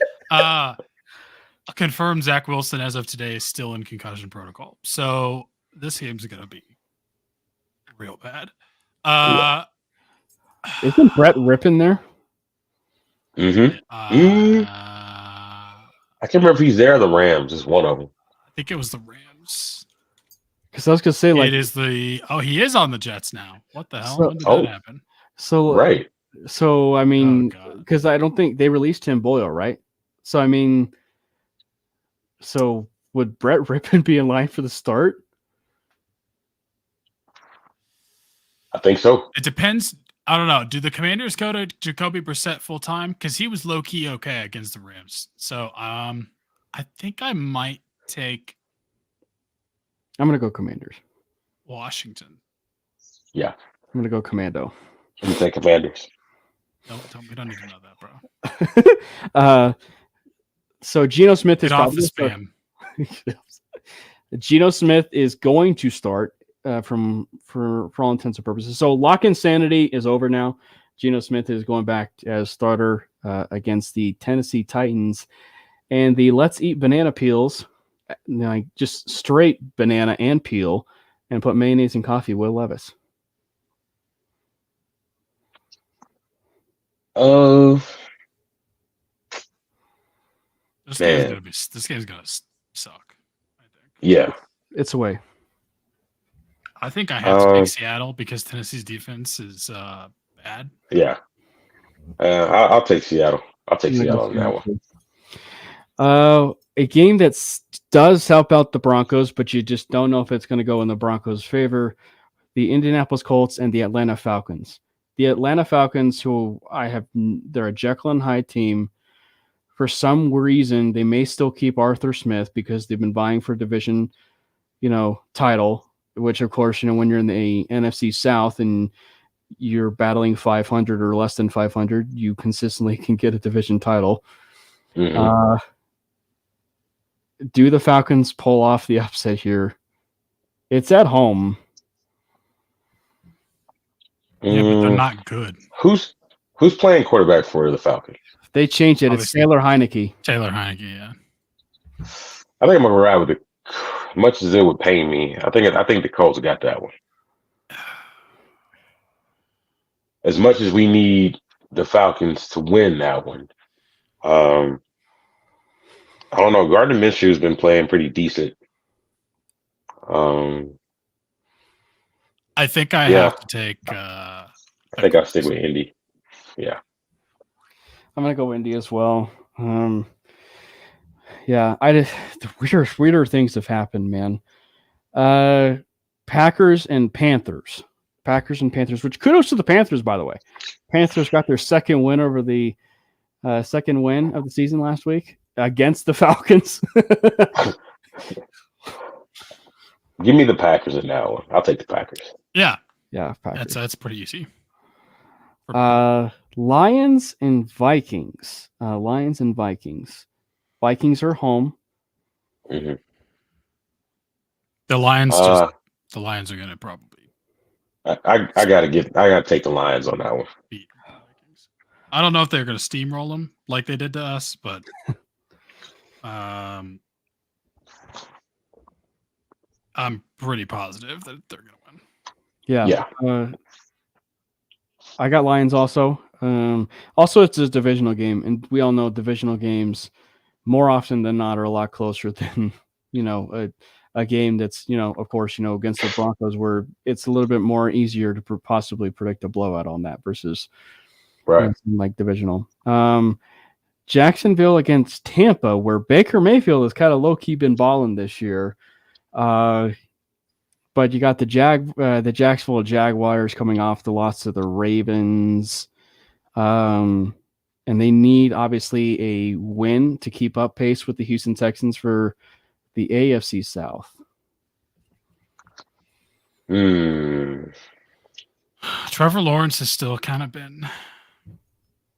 Speaker 4: Confirmed Zach Wilson as of today is still in concussion protocol. So this game's going to be real bad.
Speaker 2: Isn't Brett Rippin there?
Speaker 3: Mm-hmm. I can't remember if he's there or the Rams. It's one of them.
Speaker 4: I think it was the Rams.
Speaker 2: Because I was going to say, like,
Speaker 4: it is he is on the Jets now. What the hell? When did that happen?
Speaker 2: So,
Speaker 3: right.
Speaker 2: So, I mean, because I don't think they released Tim Boyle, right? So, I mean, would Brett Rippin be in line for the start?
Speaker 3: I think so.
Speaker 4: It depends. I don't know. Do the Commanders go to Jacoby Brissett full time? Because he was low key okay against the Rams. So I think I might take.
Speaker 2: I'm gonna go Commanders.
Speaker 4: Washington.
Speaker 3: Yeah,
Speaker 2: I'm gonna go Commando.
Speaker 3: I'm gonna take Commanders.
Speaker 4: We don't need to know that, bro.
Speaker 2: So Geno Smith is
Speaker 4: off the spam.
Speaker 2: Geno Smith is going to start for all intents and purposes. So lock insanity is over now. Geno Smith is going back as starter against the Tennessee Titans, and the let's eat banana peels, just straight banana and peel, and put mayonnaise and coffee. Will Levis.
Speaker 4: This game's gonna suck. I think.
Speaker 3: Yeah,
Speaker 2: it's away.
Speaker 4: I think I have to pick Seattle because Tennessee's defense is bad.
Speaker 3: Yeah. I'll take Seattle. I'll take
Speaker 2: I'm gonna go
Speaker 3: Seattle on that one.
Speaker 2: Seattle. A game that does help out the Broncos, but you just don't know if it's going to go in the Broncos' favor. The Indianapolis Colts and the Atlanta Falcons. The Atlanta Falcons, they're a Jekyll and Hyde team. For some reason, they may still keep Arthur Smith because they've been vying for division, title, which of course, when you're in the NFC South and you're battling 500 or less than 500, you consistently can get a division title.
Speaker 3: Mhm.
Speaker 2: Do the Falcons pull off the upset here? It's at home.
Speaker 4: Yeah, but they're not good.
Speaker 3: Who's playing quarterback for the Falcons?
Speaker 2: They changed it.
Speaker 4: Obviously.
Speaker 2: It's Taylor Heineke.
Speaker 4: Taylor Heineke, yeah.
Speaker 3: I think I'm gonna ride with it. Much as it would pain me, I think the Colts got that one. As much as we need the Falcons to win that one, I don't know. Gardner Minshew's been playing pretty decent.
Speaker 4: I think I
Speaker 3: Yeah.
Speaker 4: have to take.
Speaker 3: I think I'll stick with Indy. Yeah.
Speaker 2: I'm gonna go Indy as well. The weirder things have happened, man. Packers and Panthers, which kudos to the Panthers, by the way. Panthers got their second win of the season last week against the Falcons.
Speaker 3: Give me the Packers in that one. I'll take the Packers.
Speaker 4: Yeah,
Speaker 2: Packers.
Speaker 4: that's pretty easy.
Speaker 2: Lions and Vikings. Vikings are home.
Speaker 3: Mm-hmm.
Speaker 4: The Lions are going to probably.
Speaker 3: I gotta take the Lions on that one.
Speaker 4: Beat the Vikings. I don't know if they're going to steamroll them like they did to us, but I'm pretty positive that they're going to win.
Speaker 2: Yeah. I got Lions also. Also, it's a divisional game, and we all know divisional games more often than not are a lot closer than a game that's of course against the Broncos, where it's a little bit more easier to possibly predict a blowout on that versus like divisional. Jacksonville against Tampa, where Baker Mayfield has kind of low key been balling this year. But you got the Jacksonville Jaguars coming off the loss to the Ravens. And they need, obviously, a win to keep up pace with the Houston Texans for the AFC South.
Speaker 4: Trevor Lawrence has still kind of been...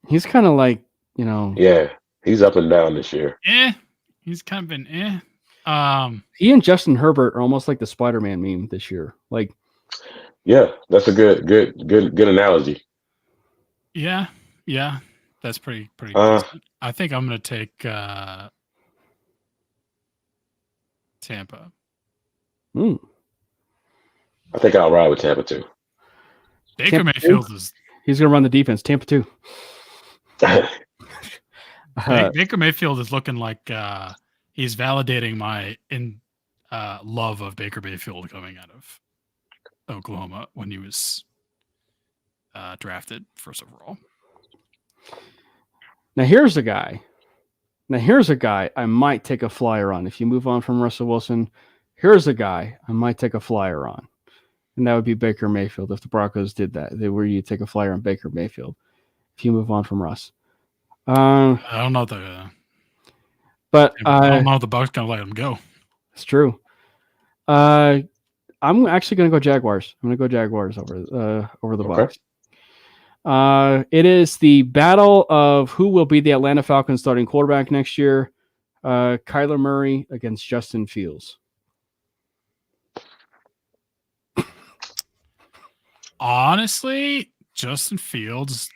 Speaker 2: He's kind of like,
Speaker 3: Yeah, he's up and down this year.
Speaker 4: He's kind of been
Speaker 2: he and Justin Herbert are almost like the Spider-Man meme this year. Like,
Speaker 3: yeah, that's a good analogy.
Speaker 4: Yeah, that's pretty. Decent. I think I'm going to take Tampa.
Speaker 3: I think I'll ride with Tampa too.
Speaker 4: Baker Mayfield
Speaker 2: he's going to run the defense. Tampa too.
Speaker 4: Baker Mayfield is looking like he's validating my love of Baker Mayfield coming out of Oklahoma when he was drafted first overall.
Speaker 2: Now here's a guy I might take a flyer on. If you move on from Russell Wilson, here's a guy I might take a flyer on. And that would be Baker Mayfield. If the Broncos did that, you take a flyer on Baker Mayfield if you move on from Russ.
Speaker 4: I don't know
Speaker 2: but
Speaker 4: I don't know if the Bucs gonna let him go.
Speaker 2: It's true. I'm actually gonna go Jaguars. I'm gonna go Jaguars over the Bucs. It is the battle of who will be the Atlanta Falcons starting quarterback next year. Kyler Murray against Justin Fields.
Speaker 4: Honestly, Justin Fields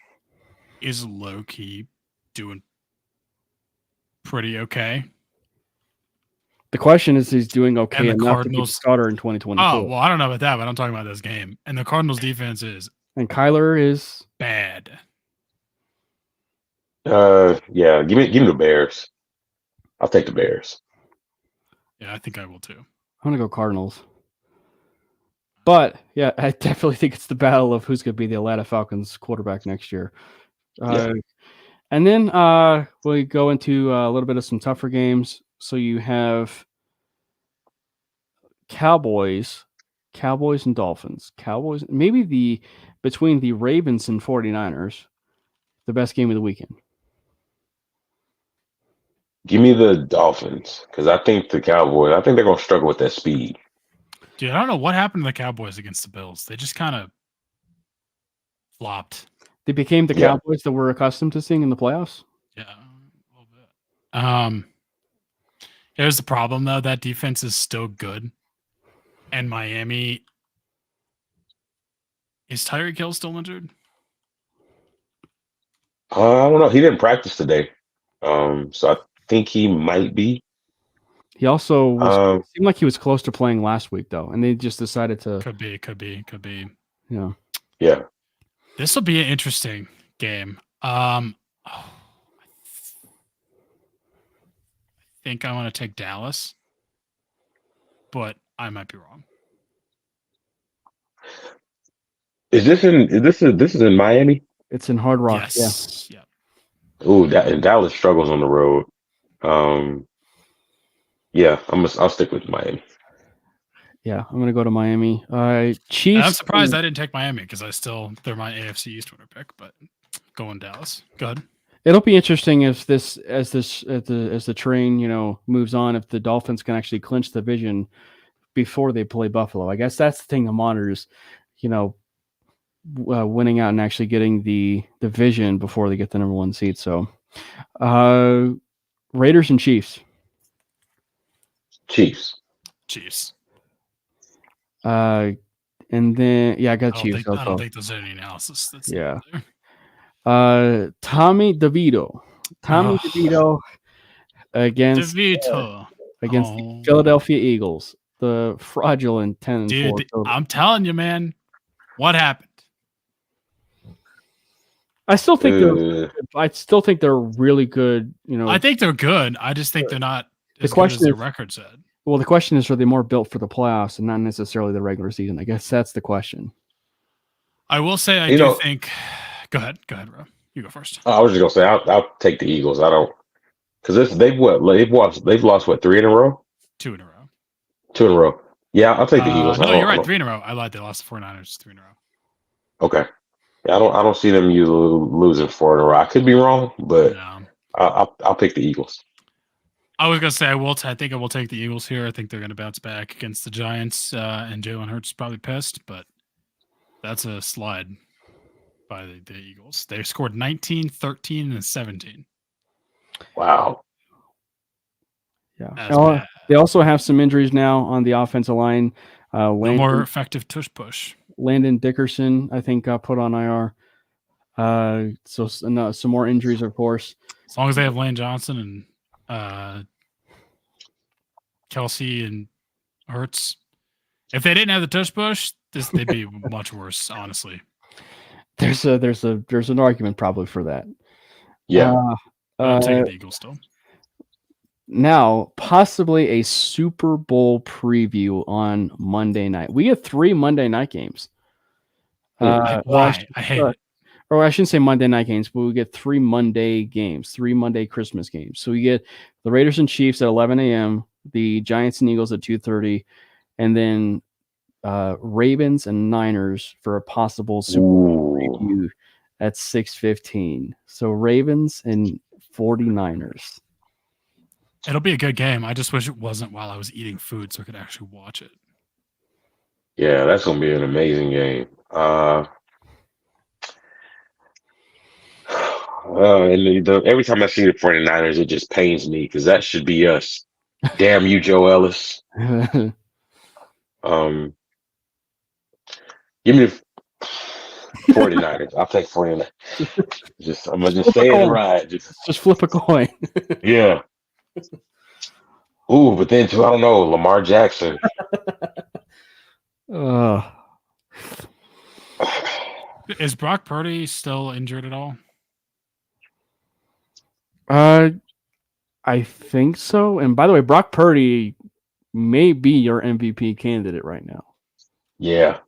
Speaker 4: is low-key doing pretty okay.
Speaker 2: The question is, he's doing okay
Speaker 4: and the
Speaker 2: enough to be starter in 2024.
Speaker 4: Oh, well, I don't know about that, but I'm talking about this game. And the Cardinals defense is...
Speaker 2: And Kyler is...
Speaker 4: bad.
Speaker 3: Yeah, give me the Bears. I'll take the Bears.
Speaker 4: Yeah, I think I will too.
Speaker 2: I'm going to go Cardinals. But, yeah, I definitely think it's the battle of who's going to be the Atlanta Falcons quarterback next year. And then we go into a little bit of some tougher games. So you have Cowboys and Dolphins. Cowboys, maybe between the Ravens and 49ers, the best game of the weekend.
Speaker 3: Give me the Dolphins because I think the Cowboys. I think they're gonna struggle with that speed.
Speaker 4: Dude, I don't know what happened to the Cowboys against the Bills. They just kind of flopped.
Speaker 2: They became the Cowboys that we're accustomed to seeing in the playoffs.
Speaker 4: Yeah, a little bit. Here's the problem though. That defense is still good, and Miami is Tyreek Hill still injured?
Speaker 3: I don't know. He didn't practice today, so I think he might be.
Speaker 2: He also seemed like he was close to playing last week, though, and they just decided to.
Speaker 4: Could be.
Speaker 3: Yeah.
Speaker 4: This will be an interesting game. I think I want to take Dallas, but I might be wrong.
Speaker 3: Is this in Miami?
Speaker 2: It's in Hard Rock.
Speaker 4: Yes. Yeah.
Speaker 3: Ooh, Dallas struggles on the road. Yeah, I'll stick with Miami.
Speaker 2: Yeah, I'm gonna go to Miami. Chiefs.
Speaker 4: I'm surprised I didn't take Miami because they're my AFC East winner pick, but going Dallas. Go ahead.
Speaker 2: It'll be interesting if as the train moves on, if the Dolphins can actually clinch the division before they play Buffalo. I guess that's the thing that monitors, winning out and actually getting the division before they get the number 1 seed. So, Raiders and Chiefs.
Speaker 3: Chiefs.
Speaker 2: And then I got Chiefs.
Speaker 4: I don't think there's any analysis. That's
Speaker 2: Tommy DeVito against the Philadelphia Eagles, the fraudulent 10-4.
Speaker 4: Dude, I'm telling you, man, what happened?
Speaker 2: I still think they're really good.
Speaker 4: I think they're good. I just think they're not as
Speaker 2: the question
Speaker 4: good as their record said.
Speaker 2: Well, the question is, are they more built for the playoffs and not necessarily the regular season? I guess that's the question.
Speaker 4: I will say I do think. Go ahead, Rob. You go first.
Speaker 3: I was just gonna say I'll take the Eagles. I don't because they've lost 3 in a row.
Speaker 4: 2 in a row.
Speaker 3: 2 in a row. Yeah, I'll take the Eagles.
Speaker 4: No, you're right. 3 in a row. I lied. They lost the 49ers 3 in a row.
Speaker 3: Okay. Yeah, I don't see them losing 4 in a row. I could be wrong, but I'll pick the Eagles.
Speaker 4: I was gonna say I think I will take the Eagles here. I think they're gonna bounce back against the Giants, and Jalen Hurts is probably pissed, but that's a slide by the Eagles. They scored 19, 13, and 17.
Speaker 3: Wow.
Speaker 2: Yeah. They also have some injuries now on the offensive line.
Speaker 4: No more effective tush push.
Speaker 2: Landon Dickerson, I think, got put on IR. So some more injuries, of course.
Speaker 4: As long as they have Lane Johnson and Kelsey and Hurts. If they didn't have the tush push, they'd be much worse, honestly.
Speaker 2: There's an argument probably for that.
Speaker 3: Yeah.
Speaker 4: I'm taking the Eagles still.
Speaker 2: Now, possibly a Super Bowl preview on Monday night. We get 3 Monday night games.
Speaker 4: Why? I hate it.
Speaker 2: Or I shouldn't say Monday night games, but we get 3 Monday games, 3 Monday Christmas games. So we get the Raiders and Chiefs at 11 a.m., the Giants and Eagles at 2:30, and then Ravens and Niners for a possible Super Bowl preview at 6:15. So Ravens and 49ers.
Speaker 4: It'll be a good game. I just wish it wasn't while I was eating food so I could actually watch it.
Speaker 3: Yeah, that's going to be an amazing game. And every time I see the 49ers, it just pains me because that should be us. Damn you, Joe Ellis. Give me the 49ers. I'll take 49ers. I'm going to just stay in the ride.
Speaker 2: Just flip a coin.
Speaker 3: Yeah. Ooh, but then too, I don't know, Lamar Jackson.
Speaker 4: Is Brock Purdy still injured at all?
Speaker 2: I think so. And by the way, Brock Purdy may be your MVP candidate right now.
Speaker 3: Yeah.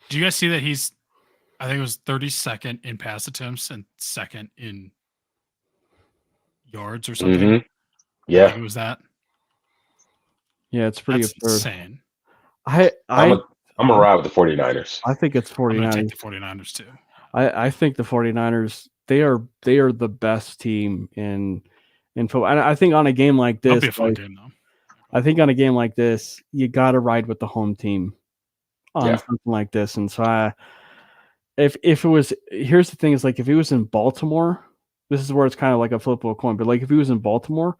Speaker 4: Do you guys see that I think it was 32nd in pass attempts and second in yards or something.
Speaker 3: Mm-hmm.
Speaker 4: I think
Speaker 3: Yeah.
Speaker 4: it was that.
Speaker 2: Yeah, it's pretty
Speaker 4: That's
Speaker 2: absurd.
Speaker 4: insane.
Speaker 3: I'm gonna ride with the 49ers.
Speaker 2: I think it's
Speaker 4: I'm going to
Speaker 2: 49ers.
Speaker 4: take the 49ers too.
Speaker 2: I think the 49ers, they are the best team in football. And I think on a game like
Speaker 4: That'll
Speaker 2: this,
Speaker 4: be a fun game, though.
Speaker 2: I think on a game like this, you got to ride with the home team on
Speaker 3: Yeah.
Speaker 2: something like this. And so if it was, here's the thing is like, if he was in Baltimore, this is where it's kind of like a flip of a coin, but like if he was in Baltimore,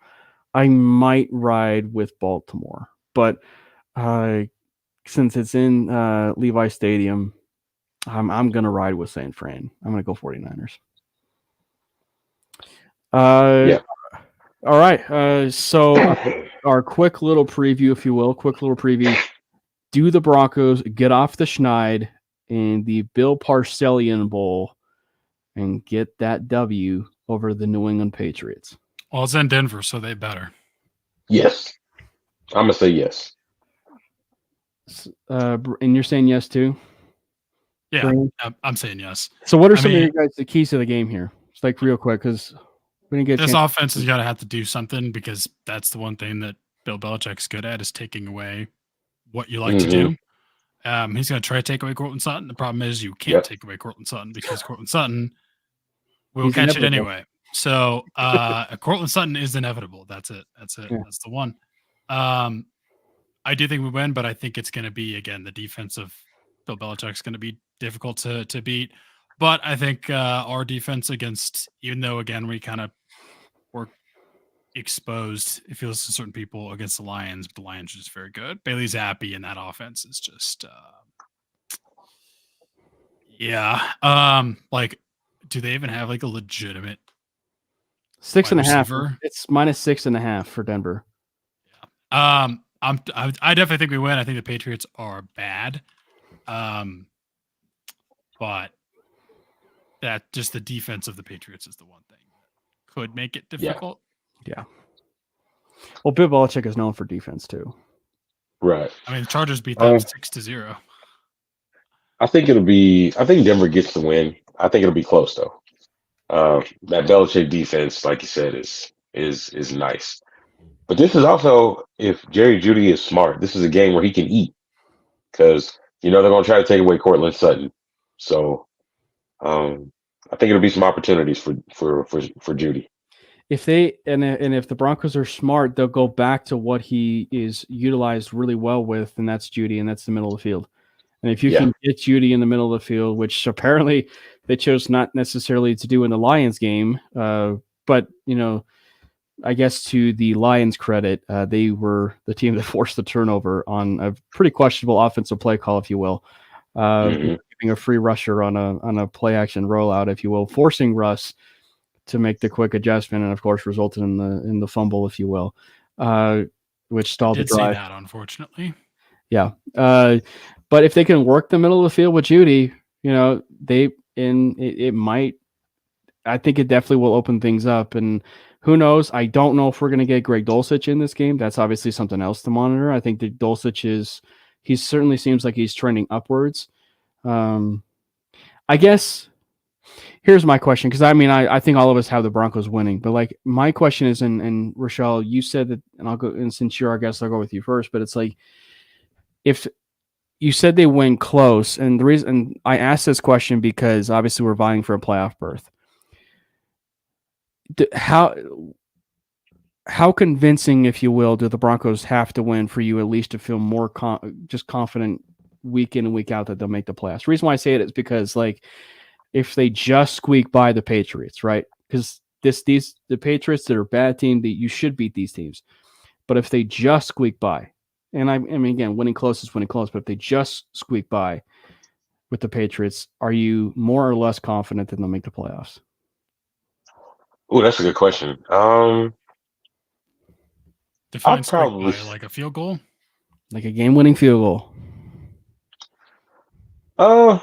Speaker 2: I might ride with Baltimore, but since it's in Levi Stadium, I'm going to ride with San Fran. I'm going to go 49ers.
Speaker 3: Yeah.
Speaker 2: All right. So our quick little preview, if you will, do the Broncos get off the schneid in the Bill Parcellian Bowl and get that W over the New England Patriots?
Speaker 4: Well, it's in Denver, so they better.
Speaker 3: Yes. I'm gonna say yes.
Speaker 2: And you're saying yes too?
Speaker 4: Yeah,
Speaker 2: Brandon?
Speaker 4: I'm saying yes.
Speaker 2: So what are some of your guys' the keys to the game here? It's like real quick because we didn't get
Speaker 4: This offense has got to have to do something because that's the one thing that Bill Belichick's good at is taking away what you like to do. He's going to try to take away Courtland Sutton. The problem is you can't take away Courtland Sutton because Courtland Sutton will catch it anyway. So Courtland Sutton is inevitable. That's it. Yeah. That's the one. I do think we win, but I think it's going to be, again, the defense of Bill Belichick's going to be difficult to beat. But I think our defense against, even though, again, we kind of were exposed, it feels to certain people against the Lions, but the Lions are just very good. Bailey Zappi and that offense is just, like, do they even have like a legitimate
Speaker 2: 6.5? It's minus 6.5 for Denver.
Speaker 4: Yeah. I definitely think we win. I think the Patriots are bad. But that just the defense of the Patriots is the one thing that could make it difficult.
Speaker 2: Yeah. Well, Bill Belichick is known for defense too.
Speaker 3: Right.
Speaker 4: I mean, the Chargers beat them 6-0.
Speaker 3: I think Denver gets the win. I think it'll be close though. That Belichick defense, like you said, is nice. But this is also, if Jerry Jeudy is smart, this is a game where he can eat because they're going to try to take away Courtland Sutton. So I think it'll be some opportunities for Jeudy. If
Speaker 2: the Broncos are smart, they'll go back to what he is utilized really well with, and that's Jeudy, and that's the middle of the field. And if you can get Jeudy in the middle of the field, which apparently they chose not necessarily to do in the Lions game, but I guess to the Lions' credit, they were the team that forced the turnover on a pretty questionable offensive play call, if you will, giving a free rusher on a play action rollout, if you will, forcing Russ to make the quick adjustment, and of course resulted in the fumble, if you will, which stalled the drive.
Speaker 4: See that, unfortunately.
Speaker 2: Yeah, but if they can work the middle of the field with Jeudy, it might. I think it definitely will open things up, and who knows? I don't know if we're going to get Greg Dulcich in this game. That's obviously something else to monitor. I think that Dulcich he certainly seems like he's trending upwards. I guess here's my question, because I think all of us have the Broncos winning, but like my question is, and Rochelle, you said that, and I'll go, and since you're our guest, I'll go with you first, but it's like, if you said they win close, and the reason I asked this question because obviously we're vying for a playoff berth. How convincing, if you will, do the Broncos have to win for you at least to feel more just confident week in and week out that they'll make the playoffs? The reason why I say it is because, like, if they just squeak by the Patriots, right? Because the Patriots, they're a bad team, that you should beat these teams. But if they just squeak by, and I mean, again, winning close is winning close, but if they just squeak by with the Patriots, are you more or less confident that they'll make the playoffs?
Speaker 3: Oh, that's a good question.
Speaker 4: Define probably by like a field goal,
Speaker 2: like a game-winning field
Speaker 3: goal.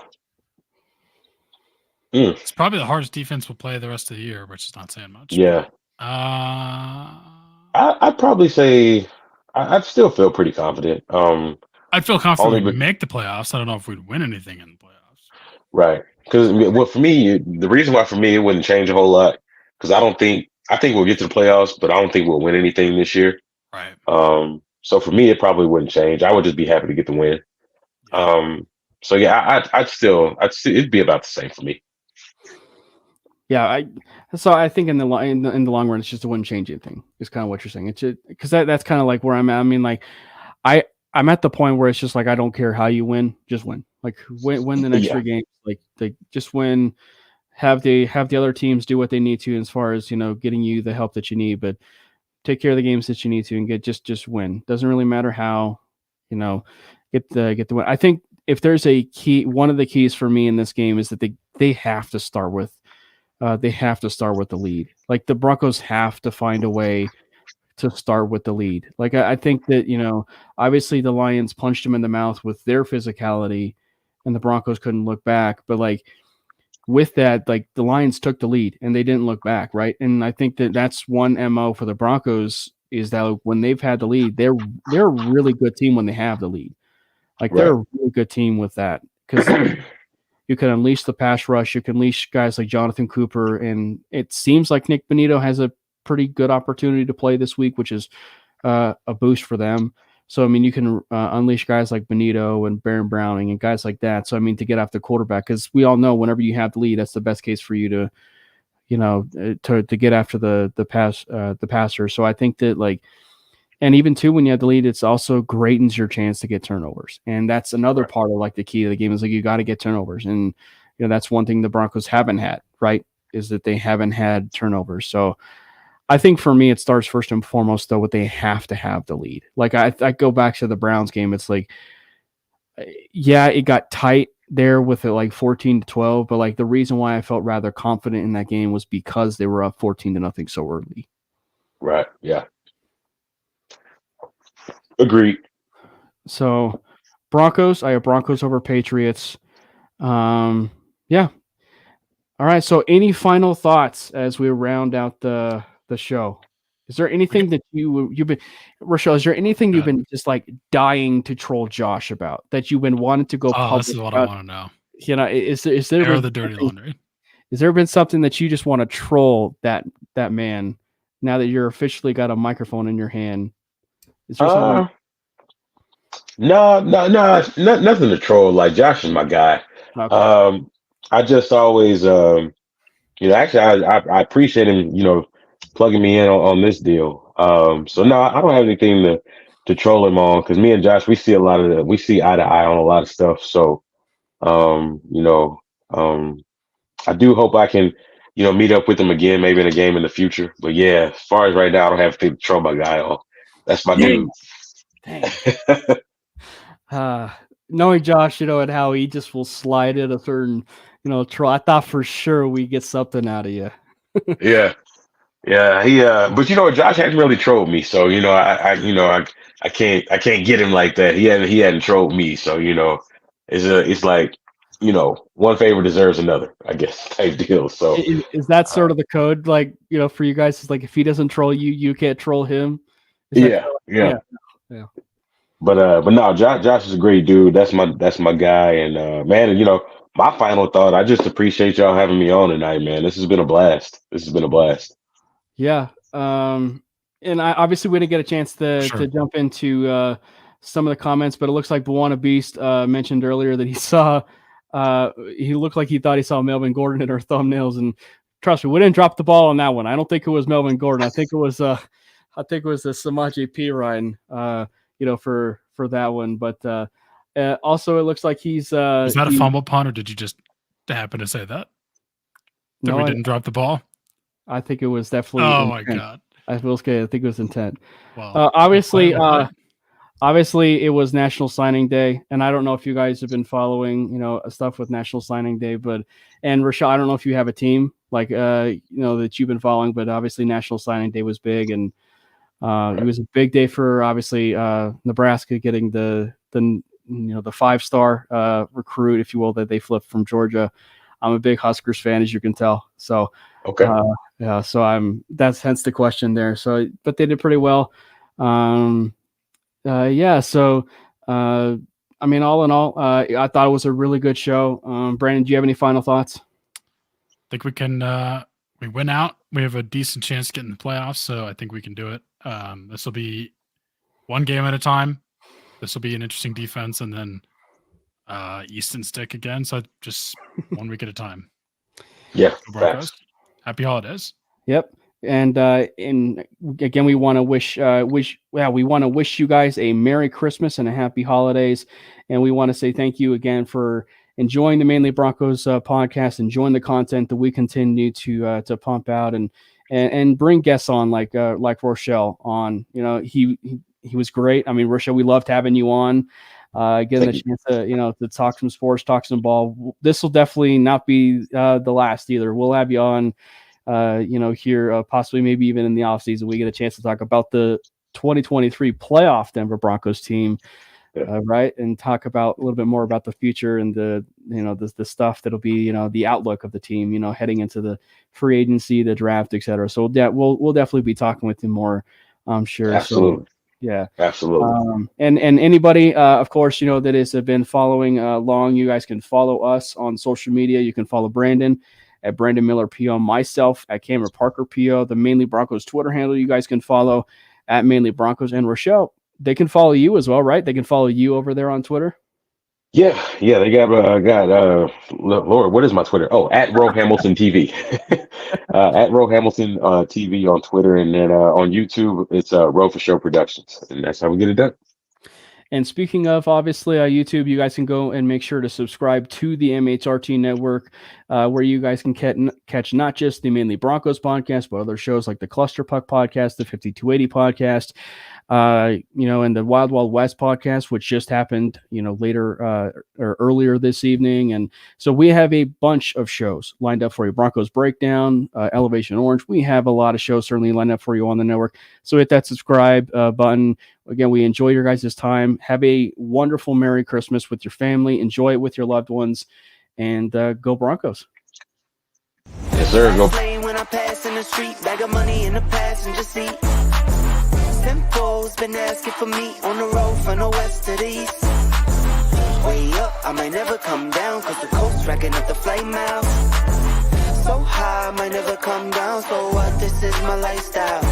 Speaker 4: It's probably the hardest defense we'll play the rest of the year, which is not saying much.
Speaker 3: Yeah. I'd probably say I'd still feel pretty confident.
Speaker 4: I'd feel confident we'd make the playoffs. I don't know if we'd win anything in the playoffs.
Speaker 3: Right. Because well, for me, the reason why for me it wouldn't change a whole lot because I think we'll get to the playoffs, but I don't think we'll win anything this year.
Speaker 4: Right.
Speaker 3: So for me, it probably wouldn't change. I would just be happy to get the win.
Speaker 4: Yeah.
Speaker 3: So yeah, I'd still it'd be about the same for me.
Speaker 2: Yeah, I think in the long run, it's just a wouldn't change anything. Is kind of what you're saying. It's because that's kind of like where I'm at. I mean, like I'm at the point where it's just like I don't care how you win, just win. Like win the next
Speaker 3: Yeah.
Speaker 2: 3 games. Like just win. Have the other teams do what they need to as far as getting you the help that you need, but take care of the games that you need to and get just win. Doesn't really matter how, get the win. I think if there's a key, one of the keys for me in this game is that they have to start with the lead. Like the Broncos have to find a way to start with the lead. Like I think that, obviously the Lions punched them in the mouth with their physicality and the Broncos couldn't look back. But like with that, like the Lions took the lead and they didn't look back. Right. And I think that that's one MO for the Broncos is that when they've had the lead, they're a really good team when they have the lead. Like they're a really good team with that because you can unleash the pass rush. You can unleash guys like Jonathan Cooper. And it seems like Nick Bonito has a pretty good opportunity to play this week, which is a boost for them. So, I mean, you can unleash guys like Bonito and Baron Browning and guys like that. So, I mean, to get after the quarterback, because we all know whenever you have the lead, that's the best case for you to, to get after the passer. So I think that like, and even too, when you have the lead, it's also greatens your chance to get turnovers. And that's another part of like the key of the game is like, you got to get turnovers. And, that's one thing the Broncos haven't had, right? Is that they haven't had turnovers. So I think for me, it starts first and foremost, though, with they have to have the lead. Like I go back to the Browns game. It's like, yeah, it got tight there with it like 14-12, but like the reason why I felt rather confident in that game was because they were up 14-0 so early.
Speaker 3: Right. Yeah. Agreed.
Speaker 2: So Broncos, I have Broncos over Patriots. Yeah. All right. So any final thoughts as we round out the show? Is there anything that you've been, Rochelle, is there anything you've been just like dying to troll Josh about that you've been wanting to go public?
Speaker 4: This is what I want to know.
Speaker 2: Is there
Speaker 4: Air the dirty laundry?
Speaker 2: Has there been something that you just want to troll that man now that you're officially got a microphone in your hand? Is there something?
Speaker 3: No, nothing to troll. Like Josh is my guy.
Speaker 2: Okay.
Speaker 3: I just always, actually, I appreciate him, plugging me in on this deal. So no, I don't have anything to troll him on because me and Josh, we see eye to eye on a lot of stuff. So, I do hope I can, meet up with him again, maybe in a game in the future. But yeah, as far as right now, I don't have to troll my guy on. That's my dude.
Speaker 2: Knowing Josh, and how he just will slide in a certain, troll. I thought for sure we get something out of you.
Speaker 3: Yeah. He but Josh hadn't really trolled me, so I can't get him like that. He hadn't trolled me, so it's like one favor deserves another, I guess, type deal. So
Speaker 2: is that sort of the code, like for you guys? Is like if he doesn't troll you, you can't troll him.
Speaker 3: Yeah. But no, Josh is a great dude. That's my guy, and man, my final thought. I just appreciate y'all having me on tonight, man. This has been a blast.
Speaker 2: Yeah. And I obviously we didn't get a chance to jump into some of the comments, but it looks like Buwana Beast mentioned earlier that he saw he looked like he thought he saw Melvin Gordon in our thumbnails, and trust me, we didn't drop the ball on that one. I don't think it was Melvin Gordon. I think it was the Samaje Perine, for that one. But also it looks like he's
Speaker 4: is that a fumble punt, or did you just happen to say that we didn't drop the ball?
Speaker 2: I think it was definitely.
Speaker 4: Oh
Speaker 2: intent.
Speaker 4: My God!
Speaker 2: I think it was intent.
Speaker 4: Well,
Speaker 2: obviously it was National Signing Day, and I don't know if you guys have been following, stuff with National Signing Day, and Rashad, I don't know if you have a team like that you've been following, but obviously National Signing Day was big, and it was a big day for obviously Nebraska getting the 5-star recruit, if you will, that they flipped from Georgia. I'm a big Huskers fan, as you can tell. So
Speaker 3: okay.
Speaker 2: So that's hence the question there. So, but they did pretty well. So I I mean, all in all, I thought it was a really good show. Brandon, do you have any final thoughts?
Speaker 4: I think we can. We win out. We have a decent chance to get in the playoffs, so I think we can do it. This will be one game at a time. This will be an interesting defense, and then Easton stick again. So just 1 week at a time.
Speaker 3: Yeah,
Speaker 4: Broncos. Happy holidays.
Speaker 2: Yep. And again, we want to wish you guys a Merry Christmas and a Happy Holidays. And we want to say thank you again for enjoying the Manely Broncos podcast, enjoying the content that we continue to pump out and bring guests on like Rochelle on. You know, he was great. I mean, Rochelle, we loved having you on. Getting a chance to talk some sports, talk some ball. This will definitely not be the last either. We'll have you on. Here, possibly maybe even in the offseason, we get a chance to talk about the 2023 playoff Denver Broncos team, right? And talk about a little bit more about the future and the stuff that'll be, the outlook of the team, heading into the free agency, the draft, et cetera. So we'll definitely be talking with you more, I'm sure.
Speaker 3: Absolutely.
Speaker 2: So, yeah,
Speaker 3: absolutely.
Speaker 2: And anybody, of course, that has been following along, you guys can follow us on social media. You can follow Brandon at Brandon Miller PO, myself at Cameron Parker PO, the Manely Broncos Twitter handle you guys can follow at Manely Broncos, and Rochelle, they can follow you as well, right? They can follow you over there on Twitter.
Speaker 3: Yeah, they got Lord, what is my Twitter? Oh, at Ro Hamilton TV, at Ro Hamilton TV on Twitter, and then on YouTube it's Ro for Show Productions, and that's how we get it done.
Speaker 2: And speaking of, obviously, YouTube, you guys can go and make sure to subscribe to the MHRT Network, where you guys can catch not just the Manely Broncos podcast, but other shows like the Cluster Puck podcast, the 5280 podcast, and the Wild Wild West podcast, which just happened, later or earlier this evening. And so we have a bunch of shows lined up for you. Broncos Breakdown, Elevation Orange. We have a lot of shows certainly lined up for you on the network. So hit that subscribe button. Again, we enjoy your guys' time. Have a wonderful Merry Christmas with your family. Enjoy it with your loved ones. And go Broncos.
Speaker 3: Yes, sir. Go.
Speaker 1: When I pass in the street, bag of money in the passenger seat. Simcoe's been asking for me on the road from the west to the east. Way up, I might never come down, cause the coast racking up the flame out. So high, I might never come down, so what, this is my lifestyle.